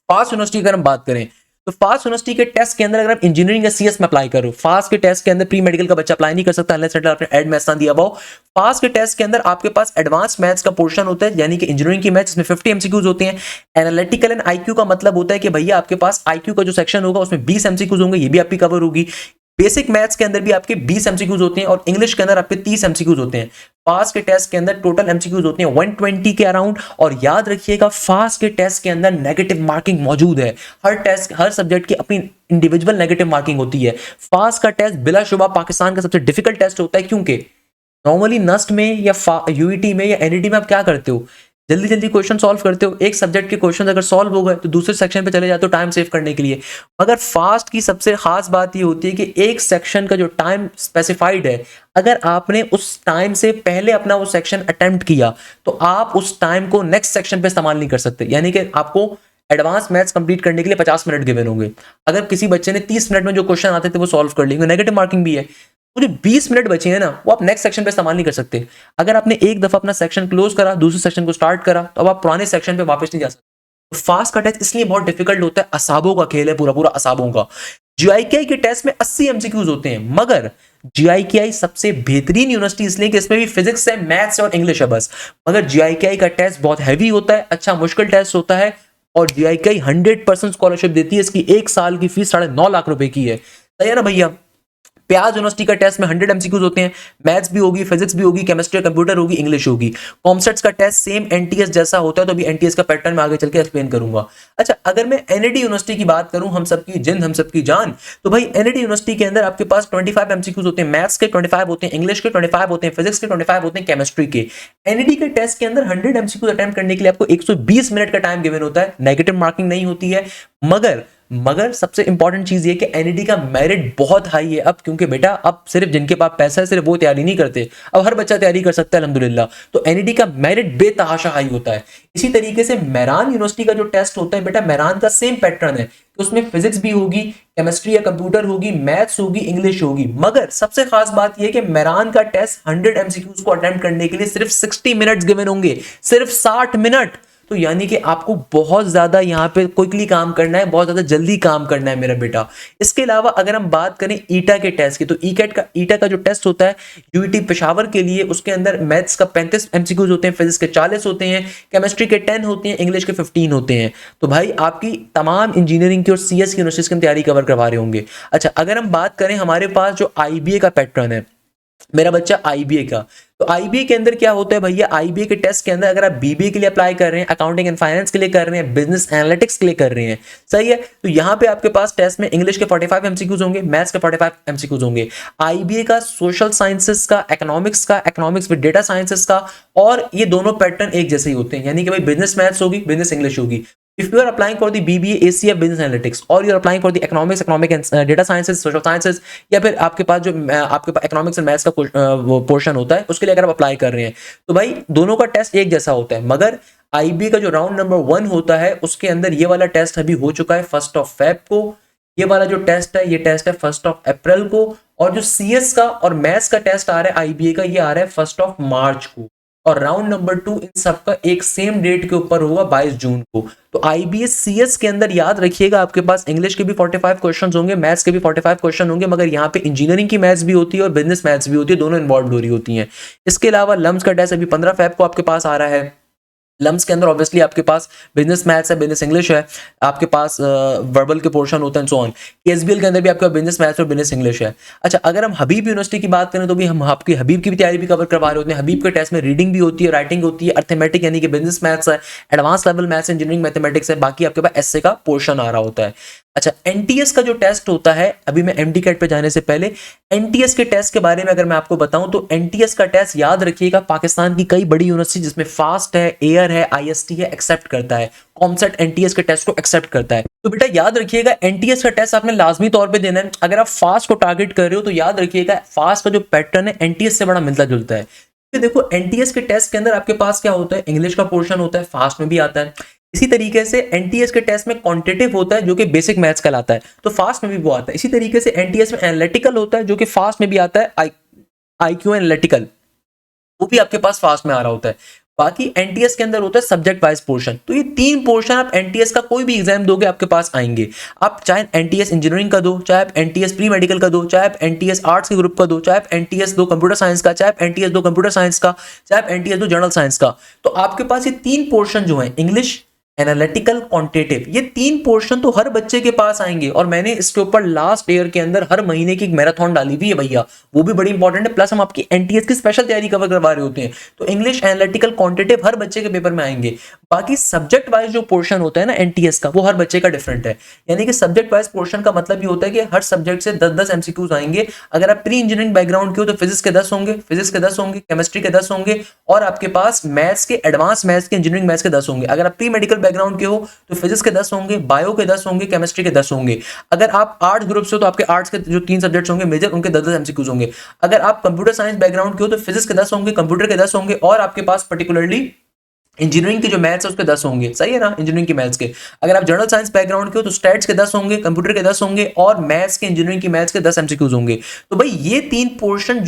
फास्ट यूनिवर्सिटी अगर हम बात करें तो फास्ट यूनिवर्सिटी के टेस्ट के अंदर अगर आप इंजीनियरिंग या सीएस में अप्लाई करो, फास्ट के टेस्ट के अंदर प्री मेडिकल का बच्चा अप्लाई नहीं कर सकता अनलेस आपने एड मैथ्स ना दिया हो। फास्ट के टेस्ट के अंदर आपके पास एडवांस मैथ्स का पोर्शन होता है, यानी कि इंजीनियरिंग की मैथ्स, इसमें 50 एमसीक्यूज होते हैं। एनालिटिकल एंड आईक्यू का मतलब होता है कि भैया आपके पास आईक्यू का जो सेक्शन होगा उसमें 20 एमसीक्यूज होंगे, ये भी आपकी कवर होगी। बेसिक मैथ्स के अंदर भी आपके 20 एमसीक्यूज होते हैं और इंग्लिश के अंदर आपके 30 एमसीक्यूज होते हैं। फास्ट के टेस्ट के अंदर टोटल एमसीक्यूज होते हैं 120 के अराउंड। और याद रखिएगा फास्ट के टेस्ट के अंदर नेगेटिव मार्किंग मौजूद है। हर सब्जेक्ट की अपनी इंडिविजुअल नेगेटिव मार्किंग होती है। फास्ट का टेस्ट बिलाशुबा पाकिस्तान का सबसे डिफिकल्ट टेस्ट होता है, क्योंकि नॉर्मली नस्ट में या यूईटी में या एनईटी में आप क्या करते हो, जल्दी जल्दी क्वेश्चन सॉल्व करते हो। एक सब्जेक्ट के क्वेश्चन अगर सॉल्व हो गए तो दूसरे सेक्शन पे चले जाते हो टाइम सेव करने के लिए। मगर फास्ट की सबसे खास बात ये होती है कि एक सेक्शन का जो टाइम स्पेसिफाइड है, अगर आपने उस टाइम से पहले अपना वो सेक्शन अटेम्प्ट किया तो आप उस टाइम को नेक्स्ट सेक्शन पे इस्तेमाल नहीं कर सकते। यानी कि आपको एडवांस मैथ्स कंप्लीट करने के लिए 50 मिनट गिवन होंगे। अगर किसी बच्चे ने 30 मिनट में जो क्वेश्चन आते थे वो सॉल्व कर लेंगे, नेगेटिव मार्किंग भी है। तो जो 20 मिनट बचे हैं ना वो आप नेक्स्ट सेक्शन पे इस्तेमाल नहीं कर सकते। अगर आपने एक दफा अपना सेक्शन क्लोज करा, दूसरे सेक्शन को स्टार्ट करा, तो अब आप पुराने सेक्शन पे वापस नहीं जा सकते। फास्ट का टेस्ट इसलिए बहुत डिफिकल्ट होता है, असाबों का खेल है पूरा पूरा असाबों का। जीआईकेआई के टेस्ट में 80 एमसीक्यूज होते हैं, मगर जीआईकेआई सबसे बेहतरीन यूनिवर्सिटी इसलिए कि इसमें भी फिजिक्स है, मैथ्स और इंग्लिश है बस। मगर जीआईकेआई का टेस्ट बहुत हैवी होता है, अच्छा मुश्किल टेस्ट होता है और जीआईकेआई 100% स्कॉलरशिप देती है। इसकी एक साल की फीस 9.5 लाख रुपए की है। सही है ना भैया। प्याज यूनिवर्सिटी का टेस्ट में 100 एमसीक्यूज होते हैं, मैथ्स भी होगी, फिजिक्स भी होगी, केमिस्ट्री कंप्यूटर होगी, इंग्लिश होगी। कॉमसेट्स का टेस्ट सेम एनटीएस जैसा होता है, तो अभी एनटीएस का पैटर्न में आगे चल के एक्सप्लेन करूंगा। अच्छा, अगर मैं एनईडी यूनिवर्सिटी की बात करूं, हम सबकी जिंद हम सबकी जान, तो भाई एनईडी यूनिवर्सिटी के अंदर आपके पास 25 एमसीक्यूज होते हैं, मैथ्स के 25 होते हैं, इंग्लिश के 25 होते हैं, फिजिक्स के 25 होते हैं, केमिस्ट्री के। एनईडी के टेस्ट के अंदर 100 एमसीक्यूज अटेम्प्ट करने के लिए आपको 120 मिनट का टाइम गिवन होता है, नेगेटिव मार्किंग नहीं होती है। मगर सबसे इंपॉर्टेंट चीज ये कि एनईडी का मेरिट बहुत हाई है अब, क्योंकि बेटा अब सिर्फ जिनके पास पैसा है सिर्फ वो तैयारी नहीं करते, अब हर बच्चा तैयारी कर सकता है अल्हम्दुलिल्लाह। तो एनईडी का मेरिट बेतहाशा हाई होता है। इसी तरीके से मेहरान यूनिवर्सिटी का जो टेस्ट होता है बेटा, मेहरान का सेम पैटर्न है कि उसमें फिजिक्स भी होगी, केमिस्ट्री या कंप्यूटर होगी, मैथ्स होगी, इंग्लिश होगी। मगर सबसे खास बात यह कि मेहरान का टेस्ट 100 एमसीक्यूज को अटेम्प्ट करने के लिए सिर्फ 60 मिनट्स गिवन होंगे, सिर्फ 60 मिनट। तो यानी कि आपको बहुत ज्यादा यहाँ पे क्विकली काम करना है, बहुत ज्यादा जल्दी काम करना है मेरा बेटा। इसके अलावा अगर हम बात करें ईटा के टेस्ट की, तो ईटा का जो टेस्ट होता है यूईटी पेशावर के लिए, उसके अंदर मैथ्स का 35 एमसीक्यूज होते हैं, फिजिक्स के 40 होते हैं, केमिस्ट्री के 10 होते हैं, इंग्लिश के 15 होते हैं। तो भाई आपकी तमाम इंजीनियरिंग की और सीएस की यूनिवर्सिटीज की तैयारी कवर करवा रहे होंगे। अच्छा, अगर हम बात करें हमारे पास जो आईबीए का पैटर्न है, मेरा बच्चा आईबीए का, तो आईबीए के अंदर क्या होता है भैया, आईबीए के टेस्ट के अंदर अगर आप बीबीए के लिए अप्लाई कर रहे हैं, अकाउंटिंग एंड फाइनेंस के लिए कर रहे हैं, बिजनेस एनालिटिक्स के लिए कर रहे हैं, सही है, तो यहां पे आपके पास टेस्ट में इंग्लिश के 45 एमसीक्यूज होंगे, मैथ्स के 45 एमसीक्यूज होंगे। आईबीए का सोशल साइंसेस का, इकोनॉमिक्स विद डेटा साइंसेस का, और ये दोनों पैटर्न एक जैसे ही होते हैं, यानी कि भाई बिजनेस मैथ्स होगी, बिजनेस इंग्लिश होगी। If you are applying for the BBA ACA Business Analytics or you are applying for the economic and data sciences, social sciences, या फिर आपके पास जो आपके पास economics and maths का वो पोर्शन होता है, उसके लिए अगर आप अप्लाई कर रहे हैं तो भाई दोनों का टेस्ट एक जैसा होता है। मगर IB का जो राउंड नंबर 1 होता है उसके अंदर ये वाला टेस्ट अभी हो चुका है 1 Feb को, ये वाला जो टेस्ट है ये टेस्ट है 1 April को, और जो CS का और मैथ्स का टेस्ट आ रहा है IBA का, ये आ रहा है 1 March को, और राउंड नंबर 2 इन सबका एक सेम डेट के ऊपर होगा 22 जून को। तो आईबीएस सीएस के अंदर याद रखिएगा आपके पास इंग्लिश के भी 45 क्वेश्चंस होंगे, मैथ्स के भी 45 क्वेश्चन होंगे, मगर यहाँ पे इंजीनियरिंग की मैथ्स भी होती है और बिजनेस मैथ्स भी होती है, दोनों इन्वॉल्व हो रही होती हैं। इसके अलावा लम्स का टेस्ट अभी 15 फेब को आपके पास आ रहा है, लम्स के अंदर ऑब्वियसली आपके पास बिजनेस मैथ्स है, बिजनेस इंग्लिश है, आपके पास वर्बल के पोर्शन होता है, सो ऑन। केएसबीएल के अंदर भी आपका बिजनेस मैथ्स और बिजनेस इंग्लिश है। अच्छा, अगर हम हबीब यूनिवर्सिटी की बात करें तो भी हम आपकी हबीब की भी तैयारी भी कवर करवा रहे होते हैं। हबीब के टेस्ट में रीडिंग भी होती है, राइटिंग होती है, अर्थमेटिक यानी कि बिजनेस मैथ्स है, advance level maths, engineering mathematics है, बाकी आपके पास एसए का पोर्शन आ रहा होता है। अच्छा, एनटीएस का जो टेस्ट होता है, अभी मैं एमडी कैट पे जाने से पहले एनटीएस के टेस्ट के बारे में अगर मैं आपको बताऊं तो एनटीएस का टेस्ट याद रखिएगा, पाकिस्तान की कई बड़ी यूनिवर्सिटी जिसमें फास्ट है, एयर है, आईएसटी है, एक्सेप्ट करता है। कॉमसेट एनटीएस के टेस्ट को एक्सेप्ट करता है। तो बेटा याद रखिएगा, एनटीएस का टेस्ट आपने लाजमी तौर पे देना है। अगर आप फास्ट को टारगेट कर रहे हो तो याद रखिएगा फास्ट का जो पैटर्न है एनटीएस से बड़ा मिलता जुलता है। तो देखो एनटीएस के टेस्ट के अंदर आपके पास क्या होता है, इंग्लिश का पोर्शन होता है, फास्ट में भी आता है। इसी तरीके से एनटीएस के टेस्ट में क्वांटिटेटिव होता है जो कि बेसिक मैथ्स कहलाता है, तो फास्ट में भी वो आता है। इसी तरीके से एनटीएस में एनालिटिकल होता है जो कि फास्ट में भी आता है, आईक्यू एनालिटिकल, वो भी आपके पास फास्ट में आ रहा होता है। बाकी एनटीएस के अंदर होता है सब्जेक्ट वाइज पोर्शन। तो ये 3 पोर्शन आप एनटीएस का कोई भी एग्जाम दोगे आपके पास आएंगे। आप चाहे एनटीएस इंजीनियरिंग का दो, चाहे आप एनटीएस प्री मेडिकल का दो, चाहे आप एनटीएस आर्ट्स के ग्रुप का दो, चाहे आप एनटीएस दो कंप्यूटर साइंस का, चाहे आप एनटीएस दो कंप्यूटर साइंस का, चाहे आप एनटीएस दो जनरल साइंस का, तो आपके पास ये 3 पोर्शन जो है इंग्लिश, एनालिटिकल, क्वांटिटेटिव, ये 3 पोर्शन तो हर बच्चे के पास आएंगे। और मैंने इसके ऊपर लास्ट ईयर के अंदर हर महीने की एक मैराथन डाली हुई है भैया, वो भी बड़ी इंपॉर्टेंट है। प्लस हम आपकी एनटीएस की स्पेशल तैयारी कवर करवा रहे होते हैं। तो इंग्लिश, एनालिटिकल, क्वांटिटेटिव हर बच्चे के पेपर में आएंगे। बाकी सब्जेक्ट वाइज जो पोर्शन होता है ना एनटीएस का, वो हर बच्चे का डिफरेंट है। यानी कि सब्जेक्ट वाइज पोर्शन का मतलब ये होता है कि हर सब्जेक्ट से 10-10 एमसीक्यूज आएंगे। अगर आप प्री इंजीनियरिंग बैकग्राउंड के हो तो फिजिक्स के 10 होंगे, केमिस्ट्री के 10 होंगे, और आपके पास मैथ्स के, एडवांस मैथ्स के, इंजीनियरिंग मैथ्स के 10 होंगे। अगर आप प्री मेडिकल बैकग्राउंड के हो तो फिजिक्स के 10 होंगे, बायो के 10 होंगे, केमिस्ट्री के 10 होंगे। अगर आप आर्ट्स ग्रुप से हो तो आपके आर्ट्स के जो 3 सब्जेक्ट्स होंगे मेजर, उनके 10-10 एमसीक्यूज होंगे। अगर आप कंप्यूटर साइंस बैकग्राउंड के हो तो फिजिक्स के 10 होंगे, कंप्यूटर के 10 होंगे, और आपके पास पर्टिकुलरली इंजीनियरिंग के जो मैथ्स है उसके 10 होंगे। सही है ना, इंजीनियरिंग के मैथ्स के। अगर आप जनरल साइंस बैकग्राउंड के हो तो स्टैट्स के 10 होंगे, कंप्यूटर के 10 होंगे, और मैथ्स के, इंजीनियरिंग की मैथ्स के 10 एमसीक्यूज होंगे। तो भाई ये 3 पोर्शन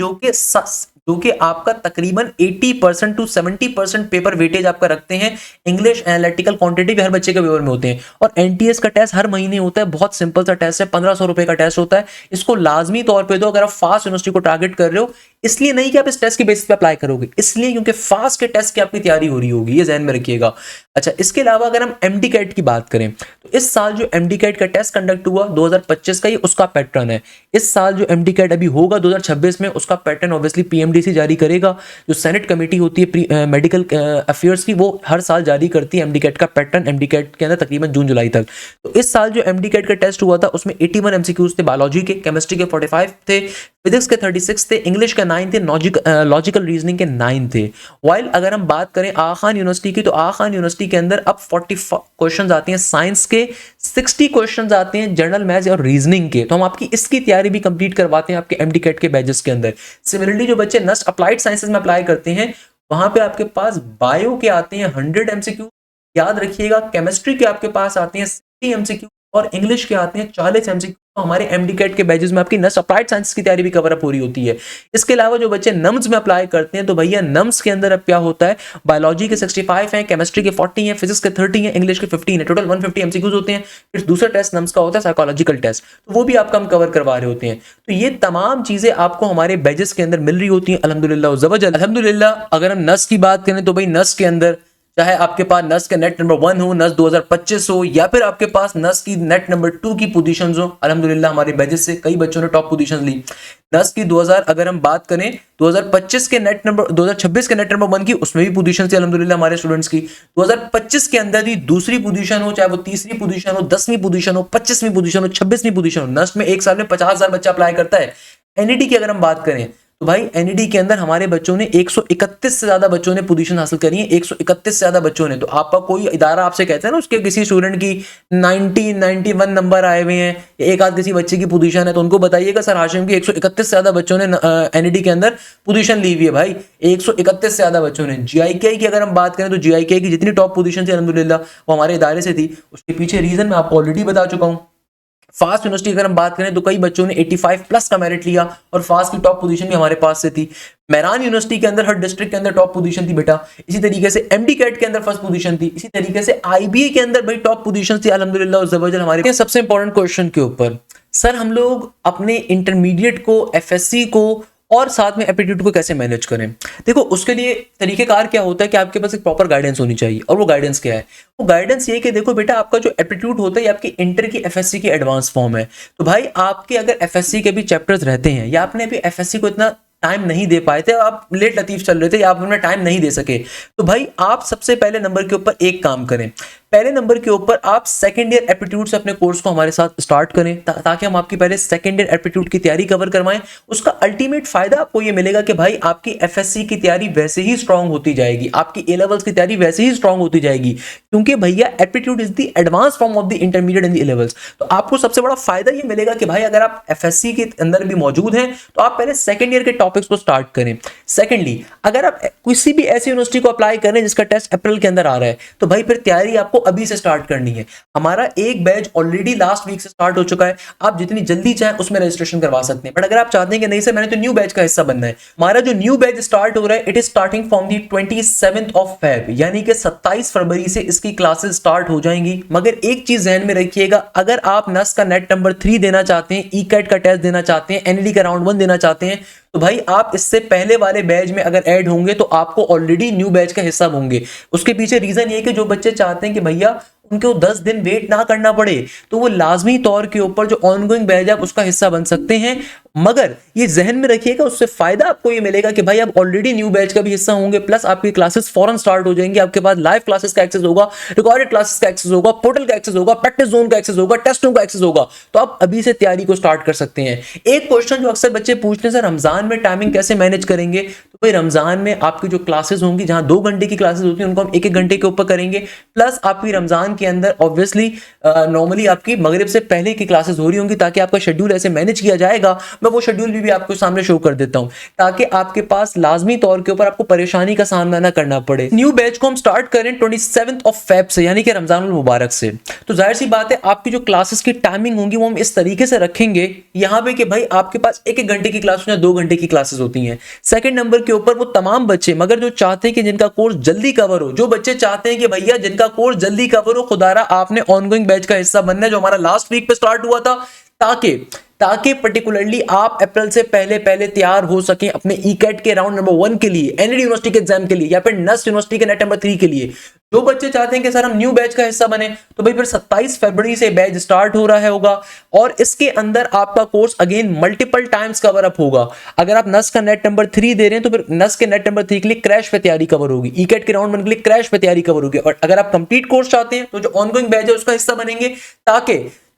जो कि आपका तकरीबन 80% टू 70% पेपर वेटेज आपका रखते हैं, इंग्लिश, एनालिटिकल, क्वांटिटेटिव हर बच्चे के पेपर में होते हैं। और एनटीएस का टेस्ट हर महीने होता है, बहुत सिंपल सा टेस्ट है, 1500 रुपए का टेस्ट होता है। इसको लाजमी तौर पे दो अगर आप फास्ट यूनिवर्सिटी को टारगेट कर रहे हो। इसलिए नहीं कि आप इस टेस्ट के बेसिस पे अप्लाई करोगे, इसलिए क्योंकि फास्ट के टेस्ट की आपकी तैयारी हो रही होगी, ये ध्यान में रखिएगा। अच्छा, इसके अलावा अगर हम एमडी कैट की बात करें तो इस साल जो एमडी कैट का टेस्ट कंडक्ट हुआ 2025 का, ये उसका पैटर्न है। इस साल जो एमडी कैट अभी होगा 2026 में, उसका पैटर्न ऑब्वियसली पीएमडीसी जारी करेगा। जो सेनेट कमेटी होती है मेडिकल अफेयर्स की, वो हर साल जारी करती है एमडी कैट का पैटर्न, एमडी कैट के अंदर तकरीबन जून जुलाई तक। तो इस साल जो एमडी कैट का टेस्ट हुआ था उसमें 81 एमसीक्यूज थे, बायोलॉजी के, केमिस्ट्री के 45 थे, फिजिक्स के 36 थे, इंग्लिश के 9 थे, लॉजिकल रीजनिंग के 9 थे। वाइल अगर हम बात करें आगा खान यूनिवर्सिटी की, तो आगा खान यूनिवर्सिटी के अंदर अब 40 क्वेश्चंस आते हैं साइंस के, 60 क्वेश्चंस आते हैं जनरल मैथ्स और रीजनिंग के। तो हम आपकी इसकी तैयारी भी कंप्लीट करवाते हैं आपके एमडी कैट के बैचेस के अंदर। सिमिलरली जो बच्चे नस्ट अप्लाइड साइंसेज में अप्लाई करते हैं, वहां पे आपके पास बायो के आते हैं 100 एमसीक्यू, याद रखिएगा। केमिस्ट्री के आपके पास आते हैं 60 एमसीक्यू, और इंग्लिश के आते हैं 40 एमसीक्यू। तो हमारे एमडी कैट के बैचेस में आपकी नस्ट अप्लाइड साइंस की तैयारी भी कवर अप हो रही होती है। इसके अलावा जो बच्चे नम्स में अप्लाई करते हैं, तो भैया नम्स के अंदर अब क्या होता है, बायोलॉजी के 65 हैं, केमिस्ट्री के 40 हैं, फिजिक्स के 30 हैं, इंग्लिश के 15 है, टोटल 150 एमसीक्यूज होते हैं। फिर दूसरा टेस्ट नम्स का होता है साइकोलॉजिकल टेस्ट, तो वो भी आपका हम कवर करवा रहे होते हैं। तो ये तमाम चीजें आपको हमारे बैचेस के अंदर मिल रही होती हैं, अल्हम्दुलिल्लाह वज़वजल। अल्हम्दुलिल्लाह अगर हम नस की बात करें तो भाई नस के अंदर चाहे आपके पास नस के नेट नंबर 1 हो, नस 2025 हो, या फिर आपके पास नस की नेट नंबर 2 की पोजीशंस हो, अल्हम्दुलिल्लाह हमारे बैचेस से कई बच्चों ने टॉप पोजीशंस ली। नस की 2000 अगर हम बात करें 2025 के नेट नंबर 2026 के नेट नंबर 1 की, उसमें भी पोजीशन थी अल्हम्दुलिल्लाह हमारे स्टूडेंट्स की। 2025 के अंदर भी दूसरी पोजीशन हो, चाहे वो तीसरी पोजीशन हो, 10वीं पोजीशन हो, 25वीं पोजीशन हो, 26वीं पोजीशन हो, नस में एक साल में 50,000 बच्चा अप्लाई करता है। एनईटी की अगर हम बात करें तो भाई एनईडी के अंदर हमारे बच्चों ने 131 से ज्यादा बच्चों ने पोजीशन हासिल करी है, 131 से ज्यादा बच्चों ने। तो आपका कोई इदारा आपसे कहता है ना उसके किसी स्टूडेंट की 90 91 नंबर आए हुए हैं, एक आध किसी बच्चे की पोजीशन है, तो उनको बताइएगा सर हाशिम की 131 से ज्यादा बच्चों ने एनईडी के अंदर पोजीशन ली हुई है। भाई 131 से ज्यादा बच्चों ने। जीआईके की अगर हम बात करें तो जीआईके की जितनी टॉप पोजीशन थी अल्हम्दुलिल्लाह वो हमारे इदारे से थी। उसके पीछे रीजन मैं आपको ऑलरेडी बता चुका हूं। फास्ट यूनिवर्सिटी अगर हम बात करें तो कई बच्चों ने 85 प्लस का मेरिट लिया, और फास्ट की टॉप पोजीशन भी हमारे पास से थी। मेहरान यूनिवर्सिटी के अंदर हर डिस्ट्रिक्ट के अंदर टॉप पोजीशन थी बेटा। इसी तरीके से एमडी कैट के अंदर फर्स्ट पोजीशन थी। इसी तरीके से आईबीए के अंदर भाई टॉप पोजीशन थी अल्हम्दुलिल्लाह वज़वजल हमारे। सबसे इंपॉर्टेंट क्वेश्चन के ऊपर सर हम लोग अपने इंटरमीडिएट को, एफएससी को और साथ में एप्टीट्यूड को कैसे मैनेज करें। देखो उसके लिए तरीकेकार क्या होता है कि आपके पास एक प्रॉपर गाइडेंस होनी चाहिए। और वो गाइडेंस क्या है? वो गाइडेंस ये है कि देखो बेटा, आपका जो एप्टीट्यूड होता है ये आपकी इंटर की एफएससी की एडवांस फॉर्म है। तो भाई आपके अगर एफएससी के भी चैप्टर्स रहते हैं या आपने अभी एफएससी को इतना टाइम नहीं दे पाए थे, आप लेट लतीफ चल रहे थे या आप उन्हें टाइम नहीं दे सके, तो भाई आप सबसे पहले नंबर के ऊपर एक काम करें। पहले नंबर के ऊपर आप सेकंड ईयर एप्टीट्यूड से अपने कोर्स को हमारे साथ स्टार्ट करें ताकि हम आपकी पहले सेकंड ईयर एप्टीट्यूड की तैयारी कवर करवाएं। उसका अल्टीमेट फायदा आपको ये मिलेगा कि भाई आपकी एफएससी की तैयारी वैसे ही स्ट्रांग होती जाएगी, आपकी ए लेवल्स की तैयारी वैसे ही स्ट्रांग होती जाएगी, क्योंकि भैया aptitude is the advance form of the intermediate and the A levels. तो आपको सबसे बड़ा फायदा ये मिलेगा कि भाई अगर आप एफएससी के अंदर भी मौजूद हैं तो आप पहले सेकंड ईयर के टॉपिक्स को स्टार्ट करें। सेकेंडली, अगर आप किसी भी ऐसी यूनिवर्सिटी को अप्लाई करें जिसका टेस्ट अप्रैल के अंदर आ रहा है, तो भाई फिर तैयारी आपको अभी से स्टार्ट करनी है। हमारा एक बैच ऑलरेडी लास्ट वीक से स्टार्ट हो चुका है, आप जितनी जल्दी चाहें उसमें रजिस्ट्रेशन करवा सकते हैं। बट अगर आप चाहते हैं कि नहीं सर मैंने तो न्यू बैच का हिस्सा बनना है, हमारा जो न्यू बैच स्टार्ट हो रहा है it is starting from the 27th of Feb, यानी कि 27 फरवरी से इसकी क्लासेस स्टार्ट हो जाएंगी। मगर एक चीज ध्यान में रखिएगा, अगर आप नस का नेट नंबर 3 देना चाहते हैं, ई कैट का टेस्ट देना चाहते हैं, एनईडी का राउंड 1 देना चाहते हैं, तो भाई आप इससे पहले वाले बैच में अगर ऐड होंगे तो आपको ऑलरेडी न्यू बैच का हिस्सा होंगे। उसके पीछे रीजन ये कि जो बच्चे चाहते हैं कि भैया उनको 10 दिन वेट ना करना पड़े, तो वो लाजमी तौर के ऊपर जो ऑनगोइंग बैच है उसका हिस्सा बन सकते हैं। मगर ये जहन में रखिएगा, उससे फायदा आपको ये मिलेगा कि भाई आप ऑलरेडी न्यू बैच का भी हिस्सा होंगे, प्लस आपकी क्लासेस फौरन स्टार्ट हो जाएंगी, आपके पास लाइव क्लासेस का एक्सेस होगा, रिकॉर्डेड क्लासेस का एक्सेस होगा, पोर्टल का एक्सेस होगा, प्रैक्टिस जोन का एक्सेस होगा, टेस्टों का एक्सेस होगा। तो आप अभी से तैयारी को स्टार्ट कर सकते हैं। एक क्वेश्चन जो अक्सर बच्चे पूछते हैं, सर रमजान में टाइमिंग कैसे मैनेज करेंगे? तो भाई रमजान में आपकी जो क्लासेस होंगी, जहां 2 घंटे की क्लासेस होती हैं, उनको हम 1-1 घंटे के ऊपर करेंगे। प्लस आपकी रमजान के अंदर ऑब्वियसली नॉर्मली आपकी मगरिब से पहले की क्लासेस हो रही होंगी, ताकि आपका शेड्यूल ऐसे मैनेज किया जाएगा। मैं वो शेड्यूल भी आपको सामने शो कर देता हूं, ताकि आपके पास लाजमी तौर के ऊपर आपको परेशानी का सामना ना करना पड़े। न्यू बैच को हम स्टार्ट करें 27th ऑफ फेब से, यानी कि रमजान मुबारक से। तो जाहिर सी बात है आपकी जो क्लासेस की टाइमिंग होंगी वो हम इस तरीके से रखेंगे यहां पे कि भाई आपके पास 1-1 घंटे की क्लास या 2 घंटे की क्लासेस होती हैं। सेकंड नंबर के ऊपर वो तमाम बच्चे, मगर जो चाहते हैं कि जिनका कोर्स जल्दी कवर हो, जो बच्चे चाहते हैं कि भैया जिनका कोर्स जल्दी कवर हो, खुदारा आपने ऑनगोइंग बैच का हिस्सा बनना है जो हमारा लास्ट वीक पे स्टार्ट हुआ था, ताकि पर्टिकुलरली आप अप्रैल से पहले तैयार हो सकें अपने ई कैट के राउंड नंबर 1 के लिए, एनईडी यूनिवर्सिटी के एग्जाम के लिए, या फिर नस यूनिवर्सिटी के नेट नंबर 3 के लिए। जो बच्चे चाहते हैं कि सर हम न्यू बैच का हिस्सा बने, तो भाई फिर 27 फरवरी से बैच स्टार्ट हो रहा होगा, और इसके अंदर आपका course again multiple times cover up होगा। अगर आप नस का नेट नंबर 3 दे रहे हैं तो फिर नस के नेट नंबर 3 के लिए क्रैश पे तैयारी कवर होगी, ई कैट के राउंड 1 के लिए क्रैश पे तैयारी कवर होगी। और अगर आप कंप्लीट कोर्स चाहते हैं तो जो ऑनगोइंग बैच है उसका हिस्सा बनेंगे,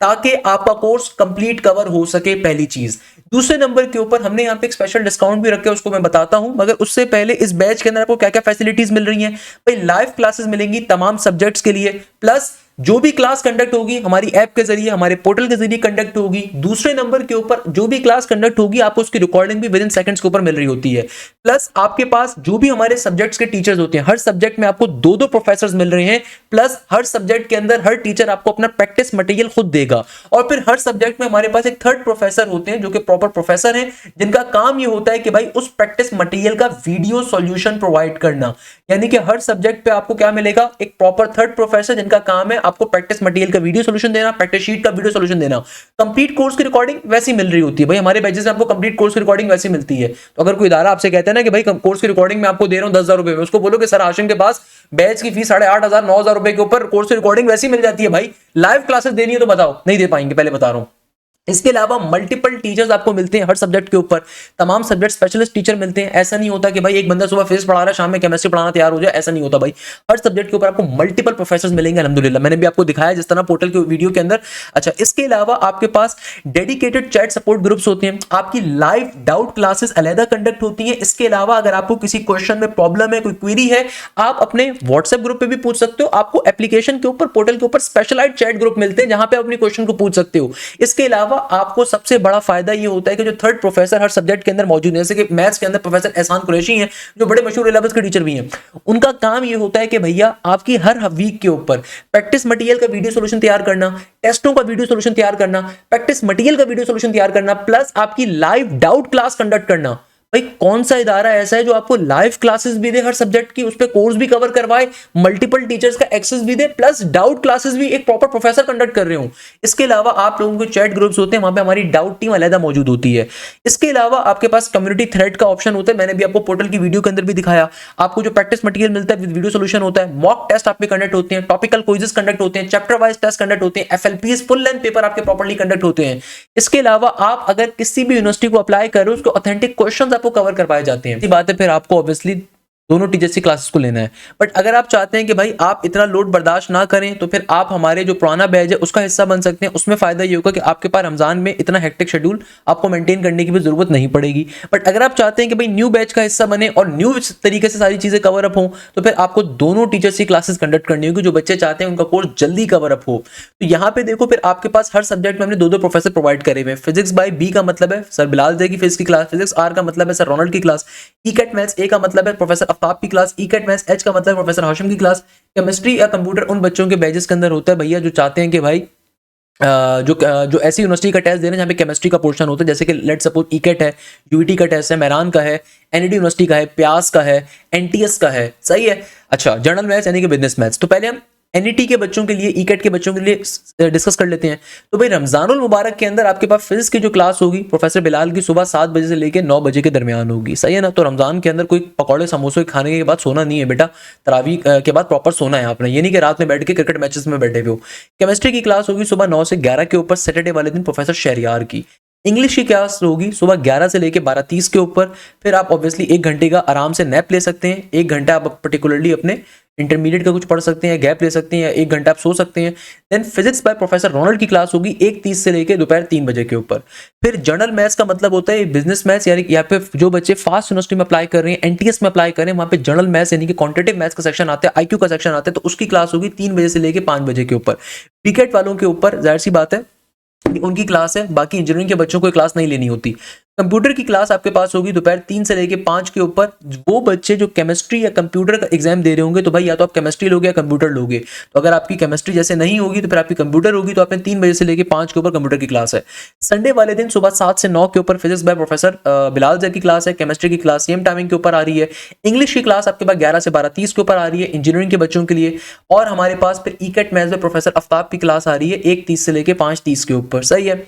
ताकि आपका कोर्स कंप्लीट कवर हो सके। पहली चीज। दूसरे नंबर के ऊपर हमने यहाँ पे एक स्पेशल डिस्काउंट भी रखे, उसको मैं बताता हूं, मगर उससे पहले इस बैच के अंदर आपको क्या क्या फैसिलिटीज मिल रही हैं। भाई लाइव क्लासेस मिलेंगी तमाम सब्जेक्ट्स के लिए, प्लस जो भी क्लास कंडक्ट होगी हमारी ऐप के जरिए, हमारे पोर्टल के जरिए कंडक्ट होगी। दूसरे नंबर के ऊपर जो भी क्लास कंडक्ट होगी आपको उसकी रिकॉर्डिंग भी विद इन सेकंड्स के ऊपर मिल रही होती है। प्लस आपके पास जो भी हमारे सब्जेक्ट्स के टीचर्स होते हैं, हर सब्जेक्ट में आपको 2-2 प्रोफेसर मिल रहे हैं, प्लस हर सब्जेक्ट के अंदर हर टीचर आपको अपना प्रैक्टिस मटेरियल खुद देगा। और फिर हर सब्जेक्ट में हमारे पास एक थर्ड प्रोफेसर होते हैं जो कि प्रॉपर प्रोफेसर हैं, जिनका काम ये होता है कि भाई उस प्रैक्टिस मटेरियल का वीडियो सॉल्यूशन प्रोवाइड करना। यानी कि हर सब्जेक्ट पे आपको क्या मिलेगा, एक प्रॉपर थर्ड प्रोफेसर जिनका काम है आपको प्रैक्टिस मटेरियल का वीडियो सॉल्यूशन देना, प्रैक्टिस शीट का वीडियो सॉल्यूशन देना। कंप्लीट कोर्स की रिकॉर्डिंग वैसी मिल रही होती है। भाई हमारे बैचेस में आपको कंप्लीट कोर्स की रिकॉर्डिंग वैसी मिलती है। तो अगर कोई इदारा आपसे कहता है ना कि भाई कोर्स की रिकॉर्डिंग मैं आपको दे रहा हूं 10,000 रुपए में, उसको बोलो कि सर हाशिम के पास बैच की फीस 8,500 9,000 रुपए के ऊपर कोर्स की रिकॉर्डिंग वैसी मिल जाती है। भाई लाइव क्लासेस देनी है तो बताओ, नहीं दे पाएंगे, पहले बता रहा हूं। इसके अलावा मल्टीपल टीचर्स आपको मिलते हैं हर सब्जेक्ट के ऊपर, तमाम सब्जेक्ट स्पेशलिस्ट टीचर मिलते हैं। ऐसा नहीं होता कि भाई एक बंदा सुबह फिजिक्स पढ़ा रहा है, शाम में केमिस्ट्री पढ़ाना तैयार हो जाए, ऐसा नहीं होता भाई। हर सब्जेक्ट के ऊपर आपको मल्टीपल प्रोफेसर्स मिलेंगे अल्हम्दुलिल्लाह। मैंने भी आपको दिखाया जिस तरह पोर्टल के वीडियो के अंदर। अच्छा, इसके अलावा आपके पास डेडिकेटेड चैट सपोर्ट ग्रुप्स होते हैं, आपकी लाइव डाउट क्लासेस अलहदा कंडक्ट होती हैं। इसके अलावा अगर आपको किसी क्वेश्चन में प्रॉब्लम है, कोई क्वेरी है, आप अपने व्हाट्सएप ग्रुप पे भी पूछ सकते हो। आपको एप्लीकेशन के ऊपर, पोर्टल के ऊपर स्पेशलाइज्ड चैट ग्रुप मिलते हैं जहां पे अपने क्वेश्चन को पूछ सकते हो। इसके अलावा आपको सबसे बड़ा फायदा ये होता है कि जो थर्ड प्रोफेसर हर सब्जेक्ट के अंदर मौजूद है, जैसे कि मैथ्स के अंदर प्रोफेसर एहसान कुरैशी हैं जो बड़े मशहूर ए लेवल्स के टीचर भी हैं, उनका काम ये होता है कि भैया आपकी हर वीक के ऊपर प्रैक्टिस मटेरियल का वीडियो सॉल्यूशन तैयार करना, टेस्टों का वीडियो सॉल्यूशन तैयार करना, प्रैक्टिस मटेरियल का वीडियो सॉल्यूशन तैयार करना, प्लस आपकी लाइव डाउट क्लास कंडक्ट करना। भाई कौन सा इदारा ऐसा है जो आपको लाइव क्लासेस भी दे हर सब्जेक्ट की, उस पर कोर्स भी कवर करवाए, मल्टीपल टीचर्स का एक्सेस भी दे, प्लस डाउट क्लासेस भी एक प्रॉपर प्रोफेसर कंडक्ट कर रहे हो। इसके अलावा आप लोगों के चैट ग्रुप्स होते हैं, वहां पे हमारी डाउट टीम अलग मौजूद होती है। इसके अलावा आपके पास कम्युनिटी थ्रेड का ऑप्शन होता है, मैंने भी आपको पोर्टल की वीडियो के अंदर भी दिखाया। आपको जो प्रैक्टिस मटेरियल मिलता है विद वीडियो सोल्यूशन होता है, मॉक टेस्ट आप पे कंडक्ट होते हैं, टॉपिकल क्विजेस कंडक्ट होते हैं, चैप्टर वाइज टेस्ट कंडक्ट होते हैं, एफएलपीएस फुल लेंथ पेपर आपके प्रॉपर्ली कंडक्ट होते हैं। इसके अलावा आप अगर किसी भी यूनिवर्सिटी को अप्लाई कर रहे हो, उसको ऑथेंटिक क्वेश्चंस आपको कवर करवाए जाते हैं। बात है, फिर आपको ऑब्वियसली दोनों टीचर्स की क्लासेस को लेना है। बट अगर आप चाहते हैं कि भाई आप इतना लोड बर्दाश्त ना करें, तो फिर आप हमारे जो पुराना बैच है उसका हिस्सा बन सकते हैं। उसमें फायदा ये होगा कि आपके पास रमजान में इतना हेक्टिक शेड्यूल आपको मेंटेन करने की भी जरूरत नहीं पड़ेगी। बट अगर आप चाहते हैं कि भाई न्यू बैच का हिस्सा बने और न्यू तरीके से सारी चीजें कवर अप हो, तो फिर आपको दोनों टीचर्स की क्लासेस कंडक्ट करनी होगी। जो बच्चे चाहते हैं उनका कोर्स जल्दी कवर अप हो, तो यहाँ पे देखो फिर आपके पास हर सब्जेक्ट में हमने दो प्रोफेसर प्रोवाइड करे हुए हैं। फिजिक्स बाय बी का मतलब है सर बिलाल जय की फिजिक्स की क्लास, फिजिक्स आर का मतलब है सर रोनाल्ड की क्लास, ईकेट मैथ्स ए का मतलब है प्रोफेसर आफ्ताब की क्लास, ईकेट मैथ्स एच का मतलब प्रोफेसर हाशिम की क्लास। केमिस्ट्री या कंप्यूटर उन बच्चों के बैचेस के अंदर होता है भैया जो चाहते हैं कि भाई जो ऐसी यूनिवर्सिटी का टेस्ट दे रहे हैं जहाँ पे केमिस्ट्री का पोर्शन होता है, जैसे कि लेट सपोज ईकेट है, यूईटी का टेस्ट है, मेहरान का है, एनईडी यूनिवर्सिटी का है, प्यास का है, एनटीएस का है, सही है। अच्छा, जनरल मैथ्स यानी कि बिजनेस मैथ्स। तो पहले हम एनईटी के बच्चों के लिए, ईकेट के बच्चों के लिए डिस्कस कर लेते हैं। तो भाई रमजानुल मुबारक के अंदर आपके पास फिजिक्स की जो क्लास होगी प्रोफेसर बिलाल की, सुबह 7 बजे से लेकर 9 बजे के दरमियान होगी, सही है ना। तो रमजान के अंदर कोई पकौड़े समोसे खाने के बाद सोना नहीं है बेटा, तरावी के बाद प्रॉपर सोना है आपने, ये नहीं कि रात में बैठ के क्रिकेट मैचेस में बैठे हुए हो। केमिस्ट्री की क्लास होगी सुबह 9 से 11 के ऊपर, सैटरडे वाले दिन प्रोफेसर शहरियार की। इंग्लिश की क्लास होगी सुबह 11 से लेकर 12:30 के ऊपर। फिर आप ऑब्वियसली 1 घंटे का आराम से नैप ले सकते हैं, 1 घंटा आप पर्टिकुलरली अपने इंटरमीडिएट का कुछ पढ़ सकते हैं, गैप ले सकते हैं, या 1 घंटा आप सो सकते हैं। Then physics by professor Ronald की क्लास होगी 1:30 से लेकर दोपहर 3 बजे के ऊपर। फिर जनरल मैथ्स का मतलब होता है बिजनेस मैथ्स, यानी यहाँ पे जो बच्चे फास्ट यूनिवर्सिटी में अप्लाई कर रहे हैं, एनटीएस में अप्लाई कर रहे हैं, वहाँ पे जनरल मैथ्स यानी कि क्वांटिटेटिव मैथ्स का सेक्शन आता है, आईक्यू का सेक्शन आता है, तो उसकी क्लास होगी 3 बजे से लेकर 5 बजे के ऊपर। बीकेट वालों के ऊपर जाहिर सी बात है उनकी क्लास है, बाकी इंजीनियरिंग के बच्चों को क्लास नहीं लेनी होती। कंप्यूटर की क्लास आपके पास होगी दोपहर 3 से लेके 5 के ऊपर। वो बच्चे जो केमिस्ट्री या कंप्यूटर का एग्जाम दे रहे होंगे, तो भाई या तो आप केमिस्ट्री लोगे या कंप्यूटर लोगे। तो अगर आपकी केमिस्ट्री जैसे नहीं होगी तो फिर आपकी कंप्यूटर होगी, तो आपने 3 बजे से लेके 5 के ऊपर कंप्यूटर की क्लास है। संडे वाले दिन सुबह 7 से 9 के ऊपर फिजिक्स बाय प्रोफेसर बिलाल जय की क्लास है, केमिस्ट्री की क्लास सेम टाइमिंग के ऊपर आ रही है। इंग्लिश की क्लास आपके पास 11 से 12:30 के ऊपर आ रही है इंजीनियरिंग के बच्चों के लिए। और हमारे पास फिर ईकेट मैथ्स में प्रोफेसर आफ्ताब की क्लास आ रही है 1:30 से लेके 5:30 के ऊपर, सही है।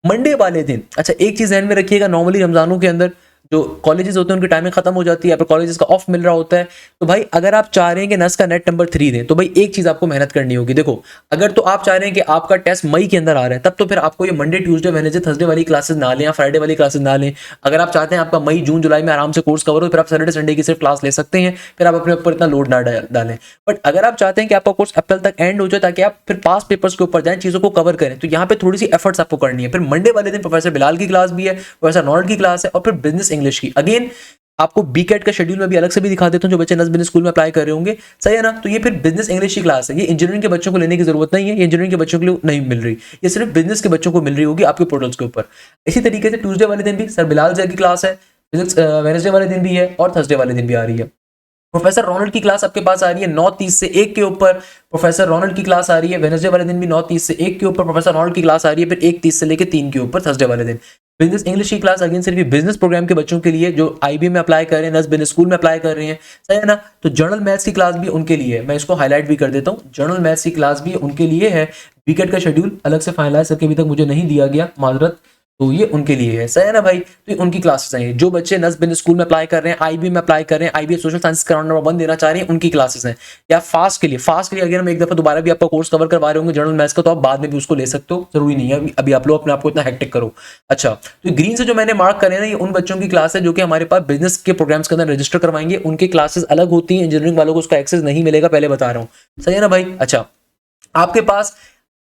मंडे वाले दिन, अच्छा एक चीज ध्यान में रखिएगा, नॉर्मली रमजानों के अंदर जो कॉलेजेस होते हैं उनकी टाइमिंग खत्म हो जाती है, पर कॉलेजेस का ऑफ मिल रहा होता है। तो भाई अगर आप चाह रहे हैं कि नस का नेट नंबर 3 दें, तो भाई एक चीज आपको मेहनत करनी होगी। देखो, अगर तो आप चाह रहे हैं कि आपका टेस्ट मई के अंदर आ रहा है, तब तो फिर आपको ये मंडे ट्यूसडे वेडनेसडे थर्सडे वाली क्लासेस ना लें या फ्राइडे वाली क्लासेस ना लें। अगर आप चाहते हैं आपका मई जून जुलाई में आराम से कोर्स कवर हो, फिर आप सैटरडे संडे की सिर्फ क्लास ले सकते हैं, फिर आप अपने ऊपर इतना लोड ना डालें। बट अगर आप चाहते हैं कि आपका कोर्स अप्रैल तक एंड हो जाए ताकि आप फिर पास पेपर्स के ऊपर जाएं, चीजों को कवर करें, तो यहाँ पे थोड़ी सी एफर्ट्स आपको करनी है। फिर मंडे वाले दिन प्रोफेसर बिलाल की क्लास भी है, प्रोफेसर नॉर्ड की क्लास है, और फिर बिजनेस इंग्लिश की। अगेन आपको बीकेट का शेड्यूल में भी अलग से भी दिखा देता हूं, जो बच्चे नस बिजनेस स्कूल में अप्लाई कर रहे होंगे, सही है ना। तो ये फिर बिजनेस इंग्लिश की क्लास है, ये इंजीनियरिंग के बच्चों को लेने की जरूरत नहीं है, ये इंजीनियरिंग के बच्चों के लिए नहीं मिल रही, ये सिर्फ बिजनेस के बच्चों को मिल रही होगी आपके पोर्टल्स के ऊपर। इसी तरीके से ट्यूसडे वाले दिन भी सर बिलाल जय की क्लास है, फिजिक्स वेडनेसडे वाले दिन भी है, और थर्सडे वाले दिन भी आ रही है। प्रोफेसर रोनाल्ड की क्लास आपके पास आ रही है 9:30 से 1 के ऊपर। प्रोफेसर रोनाल्ड की क्लास आ रही है वेडनेसडे वाले दिन भी 9:30 से 1 के ऊपर। प्रोफेसर रोनाल्ड की क्लास आ रही है फिर 1:30 से लेकर 3 के ऊपर थर्सडे वाले दिन। बिजनेस इंग्लिश की क्लास अगेन सिर्फ बिजनेस प्रोग्राम के बच्चों के लिए जो आईबी में अप्लाई कर रहे हैं, नस बिजनेस स्कूल में अप्लाई कर रहे हैं, सही है ना। तो जनरल मैथ्स की क्लास भी उनके लिए है, मैं इसको हाईलाइट भी कर देता हूँ, जनरल मैथ्स की क्लास भी उनके लिए है। बीकेट का शेड्यूल अलग से फाइनलाइज करके अभी तक मुझे नहीं दिया गया, माजरत, तो ये उनके लिए है, सही है ना भाई। तो ये उनकी क्लासेस हैं, जो बच्चे नस बिजनेस स्कूल में अप्लाई कर रहे हैं, आईबी में अप्लाई कर रहे हैं, आईबी सोशल साइंस का राउंड नंबर 1 देना चाह रहे हैं, उनकी क्लासेस हैं। या फास्ट के लिए अगर हम एक दफा दोबारा भी आपका कोर्स कवर करवा रहे होंगे जनरल मैथ्स का, तो आप बाद में भी उसको ले सकते हो, जरूरी नहीं है अभी आप लोग अपने आपको इतना हेक्टिक करो। अच्छा, तो ग्रीन से जो मैंने मार्क करे ना, ये उन बच्चों की क्लास है जो कि हमारे पास बिजनेस के प्रोग्राम्स के अंदर रजिस्टर करवाएंगे, उनकी क्लासेस अलग होती है, इंजीनियरिंग वालों को उसका एक्सेस नहीं मिलेगा, पहले बता रहा हूँ, सही है ना भाई। अच्छा, आपके पास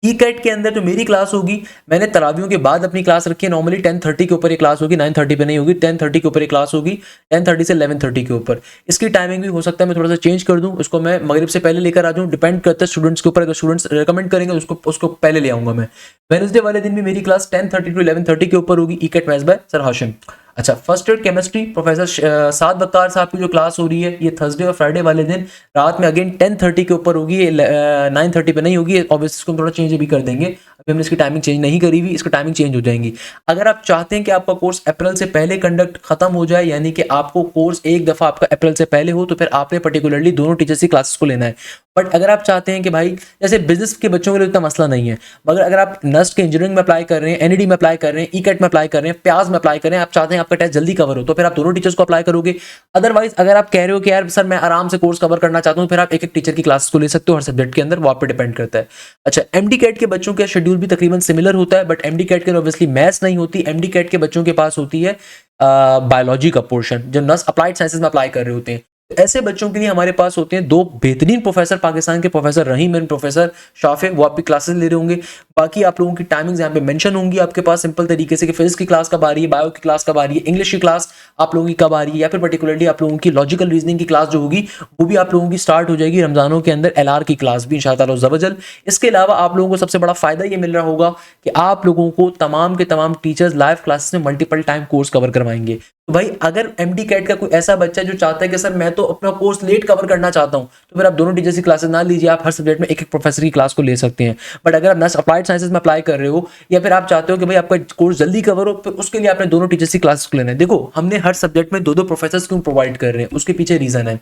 ईकेट के अंदर जो मेरी क्लास होगी, मैंने तरावियों के बाद अपनी क्लास रखी है, नॉर्मली 10:30 के ऊपर ये क्लास होगी, 9:30 पे नहीं होगी, 10:30 के ऊपर ये क्लास होगी, 10:30 से 11:30 के ऊपर। इसकी टाइमिंग भी हो सकता है मैं थोड़ा सा चेंज कर दूं, उसको मैं मगरिब से पहले लेकर आ जाऊं, डिपेंड करता है स्टूडेंट्स के ऊपर, अगर स्टूडेंट्स रिकमेंड करेंगे उसको पहले ले आऊंगा मैं। वेडनेसडे वाले दिन भी मेरी क्लास 10:30 to 11:30 के ऊपर होगी, ईकेट मैथ्स बाय सर हाशिम। अच्छा, फर्स्ट ईयर केमिस्ट्री प्रोफेसर साद बक्कार साहब की जो क्लास हो रही है ये थर्सडे और फ्राइडे वाले दिन रात में अगेन 10:30 के ऊपर होगी, 9:30 पे नहीं होगी। ऑब्वियसली इसको हम थोड़ा चेंज भी कर देंगे, अभी हमने इसकी टाइमिंग चेंज नहीं करी हुई, इसकी टाइमिंग चेंज हो जाएंगी। अगर आप चाहते हैं कि आपका कोर्स अप्रैल से पहले कंडक्ट खत्म हो जाए, यानी कि आपको कोर्स एक दफ़ा आपका अप्रैल से पहले हो, तो फिर आपने पर्टिकुलरली दोनों टीचर्स की क्लासेस को लेना है। बट अगर आप चाहते हैं कि भाई जैसे बिजनेस के बच्चों के लिए इतना मसला नहीं है, मगर अगर आप नस्ट के इंजीनियरिंग में अप्लाई कर रहे हैं, एनईडी में अप्लाई कर रहे हैं, ईकेट में अप्लाई कर रहे हैं, प्याज में अप्लाई कर रहे हैं, आप चाहते हैं आपका टेस्ट जल्दी कवर हो, तो फिर आप दोनों टीचर्स को अप्लाई करोगे। अदरवाइज अगर आप कह रहे हो कि यार सर मैं आराम से कोर्स कवर करना चाहता हूँ, फिर आप एक एक टीचर की क्लासेस को ले सकते हो हर सब्जेक्ट के अंदर, वो आप पे डिपेंड करता है। अच्छा, एमडी कैट के बच्चों का शेड्यूल भी तकरीबन सिमिलर होता है, बट एमडी कैट के ऑब्वियसली मैथ्स नहीं होती, एमडी कैट के बच्चों के पास होती है बायोलॉजी का पोर्शन, जो नस अप्लाइड साइंसेज में अप्लाई कर रहे होते हैं। तो ऐसे बच्चों के लिए हमारे पास होते हैं दो बेहतरीन प्रोफेसर, पाकिस्तान के professor Rahim and professor Shafey, वो आपकी क्लासेस ले रहे होंगे। बाकी आप लोगों की टाइमिंग्स यहाँ पे मेंशन होंगी आपके पास सिंपल तरीके से कि फिजिक्स की क्लास कब आ रही है, बायो की क्लास कब आ रही है, इंग्लिश की क्लास आप लोगों की कब आ रही है, या फिर पर्टिकुलरली आप लोगों की लॉजिकल रीजनिंग की क्लास जो होगी वो भी आप लोगों की स्टार्ट हो जाएगी रमजानों के अंदर, एलआर की क्लास भी इंशाअल्लाह ज़वजल। इसके अलावा आप लोगों को सबसे बड़ा फायदा ये मिल रहा होगा कि आप लोगों को तमाम के तमाम टीचर्स लाइव क्लासेस में मल्टीपल टाइम कोर्स कवर करवाएंगे। तो भाई अगर एमडी कैट का कोई ऐसा बच्चा जो चाहता है कि सर मैं तो अपना कोर्स लेट कवर करना चाहता हूं, तो फिर आप दोनों टीचर्स की क्लासेस ना लीजिए, आप हर सब्जेक्ट में एक एक प्रोफेसर की क्लास को ले सकते हैं। बट अगर आप नस अप्लाइड साइंसेज में अप्लाई कर रहे हो, या फिर आप चाहते हो कि भाई आपका कोर्स जल्दी कवर हो, तो उसके लिए आपने दोनों टीचर्स की क्लासेस को लेना है। देखो हमने हर सब्जेक्ट में दो दो प्रोफेसर क्यों प्रोवाइड कर रहे हैं, उसके पीछे रीजन है।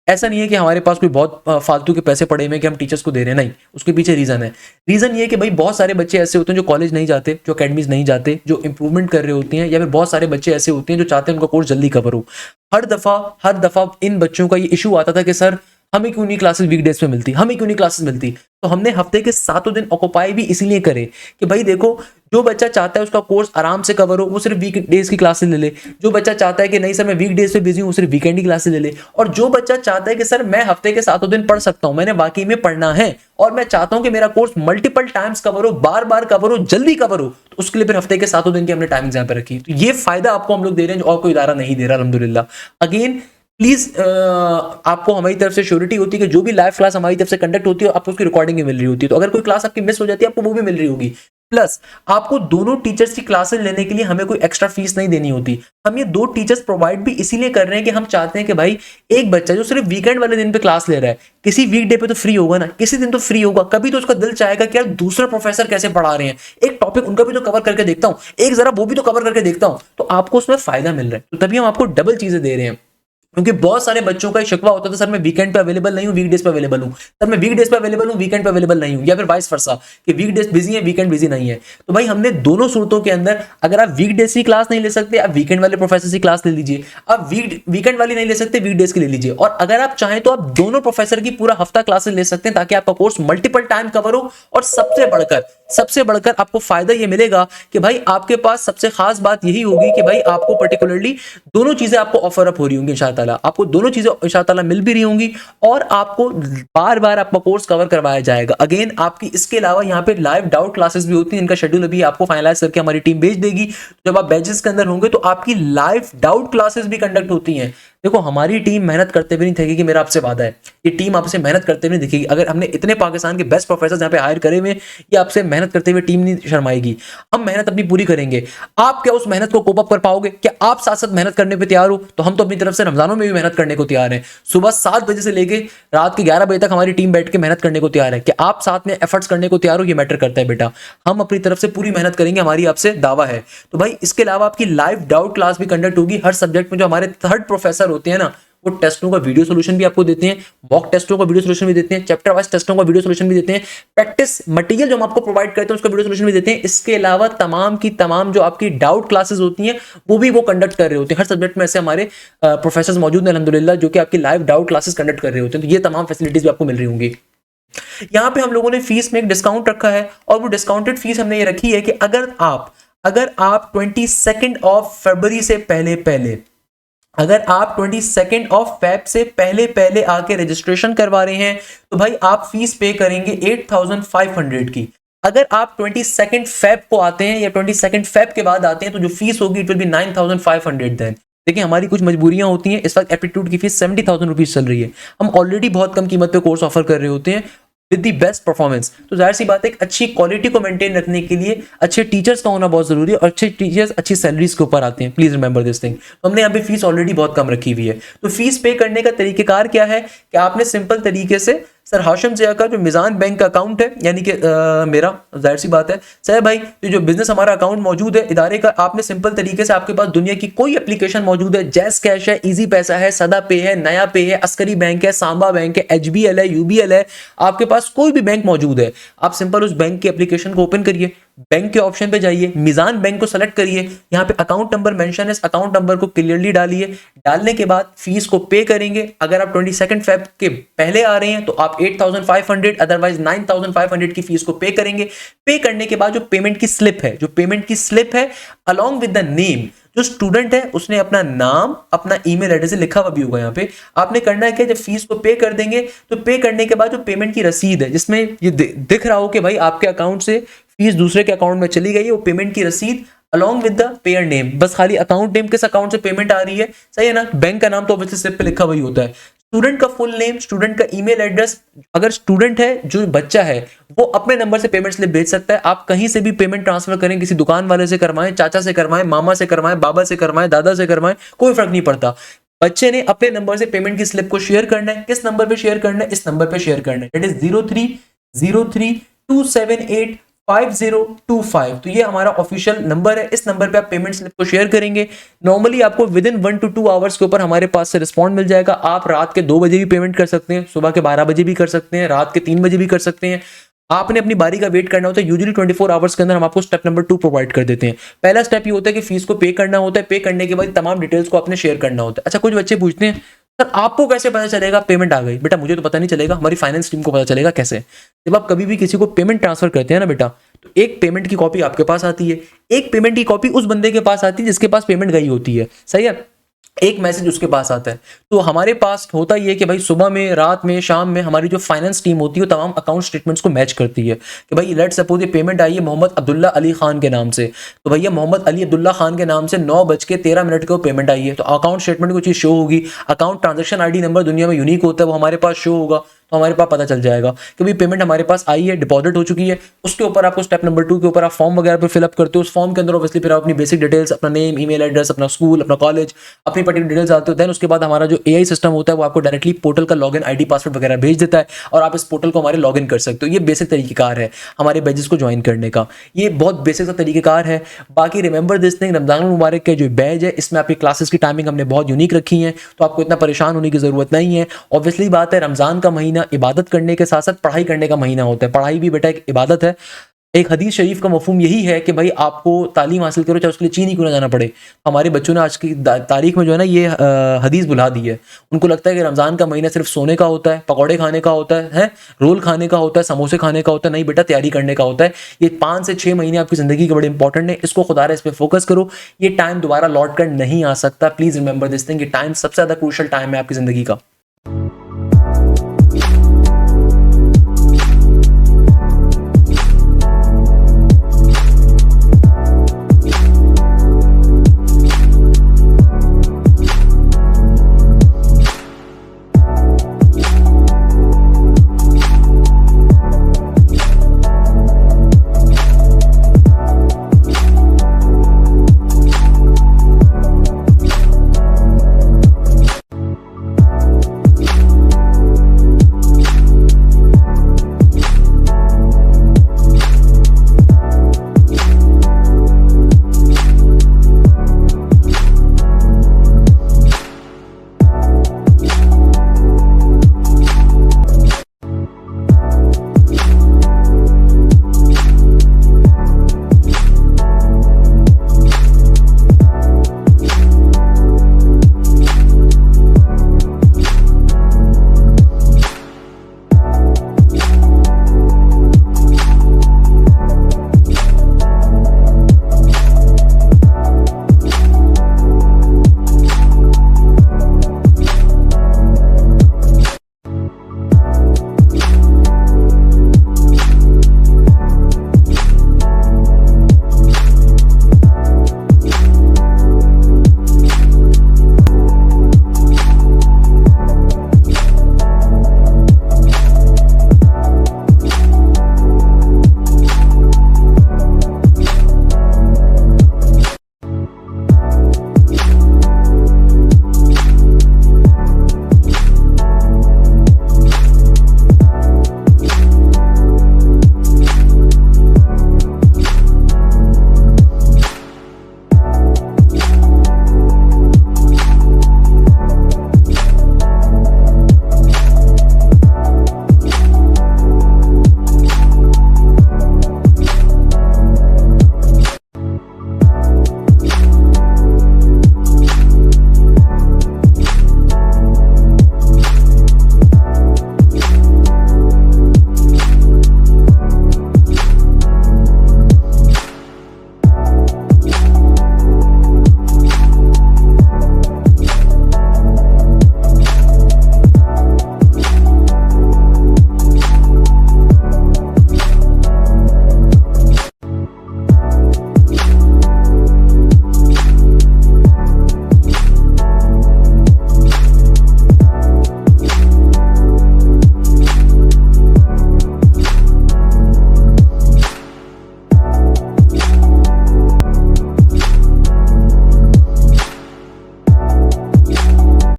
ऐसा नहीं है कि हमारे पास कोई बहुत फालतू के पैसे पड़े हुए हैं कि हम टीचर्स को दे रहे हैं, नहीं, उसके पीछे रीजन है। रीजन ये है कि भाई बहुत सारे बच्चे ऐसे होते हैं जो कॉलेज नहीं जाते, जो अकेडमीज नहीं जाते, जो इंप्रूवमेंट कर रहे होते हैं, या फिर बहुत सारे बच्चे ऐसे होते हैं जो चाहते हैं उनका कोर्स जल्दी कवर हो। हर दफा इन बच्चों का ये इशू आता था कि सर हमें क्यों नहीं क्लासेस वीकडेज पे मिलती, हमें क्यों नहीं क्लासेस मिलती। तो हमने हफ्ते के 7 दिन ऑक्यूपाई भी इसीलिए करे कि भाई देखो जो बच्चा चाहता है उसका कोर्स आराम से कवर हो, वो सिर्फ वीक डेज की क्लासेस ले ले। जो बच्चा चाहता है कि नहीं सर मैं वीक डेज पे बिजी हूँ, वो सिर्फ वीकेंड की क्लासेस ले ले। और जो बच्चा चाहता है कि सर मैं हफ्ते के 7 दिन पढ़ सकता हूँ, मैंने वाकई में पढ़ना है और मैं चाहता हूँ कि मेरा कोर्स मल्टीपल टाइम्स कवर हो, बार बार कवर हो, जल्दी कवर हो, तो उसके लिए फिर हफ्ते के 7 दिन की हमने टाइमिंग यहाँ पे रखी। तो ये फायदा आपको हम लोग दे रहे हैं जो और कोई इदारा नहीं दे रहा अल्हम्दुलिल्लाह। अगेन प्लीज आपको हमारी तरफ से श्योरिटी होती है कि जो भी लाइव क्लास हमारी तरफ से कंडक्ट होती है आपको उसकी रिकॉर्डिंग भी मिल रही होती है। तो अगर कोई क्लास आपकी मिस हो जाती है आपको वो भी मिल रही होगी। प्लस आपको दोनों टीचर्स की क्लासेस लेने के लिए हमें कोई एक्स्ट्रा फीस नहीं देनी होती। हम ये 2 टीचर्स प्रोवाइड भी इसीलिए कर रहे हैं कि हम चाहते हैं कि भाई एक बच्चा जो सिर्फ वीकेंड वाले दिन पे क्लास ले रहा है, किसी वीकडे पे तो फ्री होगा ना, किसी दिन तो फ्री होगा, कभी तो उसका दिल चाहेगा कि यार दूसरा प्रोफेसर कैसे पढ़ा रहे हैं, एक टॉपिक उनका भी तो कवर करके देखता हूँ, एक जरा वो भी तो कवर करके देखता हूँ। तो आपको उसमें फायदा मिल रहा है, तो तभी हम आपको डबल चीजें दे रहे हैं। क्योंकि बहुत सारे बच्चों का शिकवा होता था सर मैं वीकेंड पे अवेलेबल नहीं हूं, वीकडेज पे अवेलेबल हूं, सर मैं वीकडेज पे अवेलेबल हूं, वीकेंड पे अवेलेबल नहीं हूं, या फिर वाइस वर्सा कि वीकडेज बिजी है, वीकेंड बिजी नहीं है। तो भाई हमने दोनों सूरतों के अंदर अगर आप वीकडेज की क्लास नहीं ले सकते आप वीकेंड वाले प्रोफेसर की क्लास ले लीजिए, आप वीकेंड वाली नहीं ले सकते वीकडेज की ले लीजिए। और अगर आप चाहें तो आप दोनों प्रोफेसर की पूरा हफ्ता क्लासेस ले सकते हैं ताकि आपका कोर्स मल्टीपल टाइम कवर हो। और सबसे बढ़कर आपको फायदा ये मिलेगा कि भाई आपके पास सबसे खास बात यही होगी कि भाई आपको पर्टिकुलरली दोनों चीजें आपको ऑफर अप हो रही होंगी इंशाअल्लाह, आपको दोनों चीजें इंशाअल्लाह मिल भी रही होंगी और आपको बार बार आपका कोर्स कवर करवाया जाएगा। अगेन आपकी इसके अलावा यहाँ पे लाइव डाउट क्लासेस भी होती हैं, इनका शेड्यूल अभी आपको फाइनलाइज करके हमारी टीम भेज देगी। जब आप बैचेस के अंदर होंगे तो आपकी लाइव डाउट क्लासेस भी कंडक्ट होती हैं। देखो हमारी टीम मेहनत करते हुए नहीं थकेगी, मेरा आपसे वादा है, ये टीम आपसे मेहनत करते हुए नहीं दिखेगी। अगर हमने इतने पाकिस्तान के बेस्ट प्रोफेसर यहाँ पे हायर करे हुए, ये आपसे मेहनत करते हुए टीम नहीं शर्माएगी। हम मेहनत अपनी पूरी करेंगे। आप क्या उस मेहनत को कोप अप कर पाओगे? क्या आप साथ साथ मेहनत करने पे तैयार हो? तो हम तो अपनी तरफ से रमजानों में भी मेहनत करने को तैयार हैं। सुबह 7 बजे से लेके रात के 11 बजे तक हमारी टीम बैठ के मेहनत करने को तैयार है। कि आप साथ में एफर्ट्स करने को तैयार हो, ये मैटर करता है बेटा। हम अपनी तरफ से पूरी मेहनत करेंगे, हमारी आपसे दावा है। तो भाई इसके अलावा आपकी लाइव डाउट क्लास भी कंडक्ट होगी हर सब्जेक्ट में। जो हमारे थर्ड प्रोफेसर होते हैं ना, वो टेस्टों का वीडियो सॉल्यूशन भी आपको देते हैं, मॉक टेस्टों का वीडियो सॉल्यूशन भी देते हैं, चैप्टर वाइज टेस्टों का वीडियो सॉल्यूशन भी देते हैं, प्रैक्टिस मटेरियल जो हम आपको प्रोवाइड करते हैं उसका वीडियो सॉल्यूशन भी देते हैं। इसके अलावा तमाम की तमाम जो आपकी डाउट क्लासेस होती हैं वो भी वो कंडक्ट कर रहे होते हैं। हर सब्जेक्ट में ऐसे हमारे प्रोफेसर मौजूद हैं अल्हम्दुलिल्लाह, जो कि आपकी लाइव डाउट क्लासेस कंडक्ट कर रहे होते हैं। तो ये तमाम फैसिलिटीज भी आपको मिल रही होंगी। यहाँ पे हम लोगों ने फीस में एक डिस्काउंट रखा है और वो डिस्काउंटेड फीस हमने ये रखी है कि अगर आप 22 ऑफ फरवरी से पहले अगर आप 22 ऑफ फेब से पहले आके रजिस्ट्रेशन करवा रहे हैं तो भाई आप फीस पे करेंगे 8500 की। अगर आप 22 फेब को आते हैं या 22 फेब के बाद आते हैं तो जो फीस होगी इट विल बी 9500 देन। देखिए हमारी कुछ मजबूरियां होती हैं। इस वक्त एप्टीट्यूड की फीस 70,000 रुपीज चल रही है। हम ऑलरेडी बहुत कम कीमत पे कोर्स ऑफर कर रहे होते हैं। With the best performance. तो जाहिर सी बात है, एक अच्छी क्वालिटी को मेंटेन रखने के लिए अच्छे टीचर्स का होना बहुत जरूरी है, और अच्छे टीचर्स अच्छी सैलरीज के ऊपर आते हैं। Please remember this thing. तो हमने यहाँ पे फीस ऑलरेडी बहुत कम रखी हुई है। तो फीस पे करने का तरीकेकार क्या है कि आपने सिंपल तरीके से सर हाशिम ज़िया का जो मिजान बैंक का अकाउंट है, यानी कि मेरा, जाहिर सी बात है सर भाई, जो बिजनेस हमारा अकाउंट मौजूद है इदारे का, आपने सिंपल तरीके से, आपके पास दुनिया की कोई एप्लीकेशन मौजूद है, जैस कैश है, इजी पैसा है, सदा पे है, नया पे है, अस्करी बैंक है, सांबा बैंक है, HBL है, UBL है, आपके पास कोई भी बैंक मौजूद है, आप सिंपल उस बैंक की एप्लीकेशन को ओपन करिए, बैंक के ऑप्शन पे जाइए, मिजान बैंक को सेलेक्ट करिए, यहाँ पे अकाउंट नंबर मेंशन है, इस अकाउंट नंबर को क्लियरली डालिए। डालने के बाद फीस को पे करेंगे। अगर आप 22 फेब के पहले आ रहे हैं तो आप 8,500, अदरवाइज 9,500 की फीस को पे करेंगे। पे करने के बाद जो पेमेंट की स्लिप है अलॉन्ग विद द नेम, जो स्टूडेंट है उसने अपना नाम, अपना ईमेल एड्रेस लिखा हुआ भी होगा यहाँ पे, आपने करना है कि जब फीस को पे कर देंगे तो पे करने के बाद जो पेमेंट की रसीद है, जिसमें ये दिख रहा हो कि भाई आपके अकाउंट से फीस दूसरे के अकाउंट में चली गई है, वो पेमेंट की रसीद along with the pair name, बस खाली अकाउंट नेम, किस अकाउंट से पेमेंट आ रही है, सही है ना। बैंक का नाम तो ऑब्वियसली स्लिप पे लिखा हुआ ही होता है, स्टूडेंट का फुल नेम, स्टूडेंट का ईमेल एड्रेस, अगर स्टूडेंट है जो बच्चा है वो अपने नंबर से पेमेंट स्लिप भेज सकता है। आप कहीं से भी पेमेंट ट्रांसफर करें, किसी दुकान वाले से करवाएं, चाचा से करवाएं, मामा से करवाएं, बाबा से करवाएं, दादा से करवाएं, कोई फर्क नहीं पड़ता। बच्चे ने अपने नंबर से पेमेंट की स्लिप को शेयर करना है। किस नंबर पे शेयर करना है? इस नंबर पे शेयर करना है, दैट इज 0303278525। तो ये हमारा ऑफिशियल नंबर है, इस नंबर पे आप पेमेंट स्लिप को शेयर करेंगे। नॉर्मली आपको विद इन 1 to 2 आवर्स के ऊपर हमारे पास से रिस्पॉन्ड मिल जाएगा। आप रात के 2 बजे भी पेमेंट कर सकते हैं, सुबह के 12 बजे भी कर सकते हैं, रात के 3 बजे भी कर सकते हैं। आपने अपनी बारी का वेट करना होता है। यूजुअली 24 आवर्स के अंदर हम आपको स्टेप नंबर 2 प्रोवाइड कर देते हैं। पहला स्टेप ये होता है कि फीस को पे करना होता है, पे करने के बाद तमाम डिटेल्स को आपने शेयर करना होता है। अच्छा, कुछ बच्चे पूछते हैं सर आपको कैसे पता चलेगा पेमेंट आ गई? बेटा मुझे तो पता नहीं चलेगा, हमारी फाइनेंस टीम को पता चलेगा। कैसे? जब आप कभी भी किसी को पेमेंट ट्रांसफर करते हैं ना बेटा, तो एक पेमेंट की कॉपी आपके पास आती है, एक पेमेंट की कॉपी उस बंदे के पास आती है जिसके पास पेमेंट गई होती है, सही है, एक मैसेज उसके पास आता है। तो हमारे पास होता ये कि भाई सुबह में, रात में, शाम में हमारी जो फाइनेंस टीम होती है वो तमाम अकाउंट स्टेटमेंट्स को मैच करती है कि भाई लेट्स सपोज ये पेमेंट आई है मोहम्मद अब्दुल्ला अली खान के नाम से, तो भैया मोहम्मद अली अब्दुल्ला खान के नाम से 9:13 को पेमेंट आई है, तो अकाउंट स्टेटमेंट को चीज़ शो होगी। अकाउंट ट्रांजेक्शन ID नंबर दुनिया में यूनिक होता है, वो हमारे पास शो होगा, तो हमारे पास पता चल जाएगा कि भाई पेमेंट हमारे पास आई है, डिपॉजिट हो चुकी है। उसके ऊपर आपको स्टेप नंबर 2 के ऊपर आप फॉर्म वगैरह पे फिलअप करते हो। उस फॉर्म के अंदर ऑब्वियसली फिर आप अपनी बेसिक डिटेल्स, अपना नेम, ईमेल एड्रेस, अपना स्कूल, अपना कॉलेज, अपनी पर्टिकुलर डिटेल्स डालते हो। देन उसके बाद हमारा जो AI सिस्टम होता है वो आपको डायरेक्टली पोर्टल का लॉगिन ID पासवर्ड वगैरह भेज देता है और आप इस पोर्टल को हमारे लॉगिन कर सकते हो। ये बेसिक तरीकेकार है हमारे बैचेस को ज्वाइन करने का, ये बहुत बेसिक सा तरीकेकार है। बाकी रिमेंबर दिस थिंग, रमजान मुबारक के जो बैच है इसमें आपकी क्लासेस की टाइमिंग हमने बहुत यूनिक रखी है, तो आपको इतना परेशान होने की जरूरत नहीं है। ऑब्वियसली बात है, रमजान का महीना इबादत करने के साथ साथ पढ़ाई करने का महीना होता है। पढ़ाई भी बेटा एक इबादत है। एक हदीस शरीफ का मफहूम यही है कि भाई आपको तालीम हासिल करो, चाहे उसके लिए चीन ही क्यों ना जाना पड़े। हमारे बच्चों ने आज की तारीख में जो है ना ये हदीस भुला दी है। उनको लगता है कि रमज़ान का महीना सिर्फ सोने का होता है, पकौड़े खाने का होता है, रोल खाने का होता है, समोसे खाने का होता है। नहीं बेटा, तैयारी करने का होता है। ये 5 से 6 महीने आपकी ज़िंदगी के बड़े इंपॉर्टेंट है, इसको खुदा इस पर फोकस करो। ये टाइम दोबारा लौट कर नहीं आ सकता। प्लीज़ रिमेंबर दिस थिंग, ये टाइम सबसे ज़्यादा क्रूशल टाइम है आपकी ज़िंदगी का।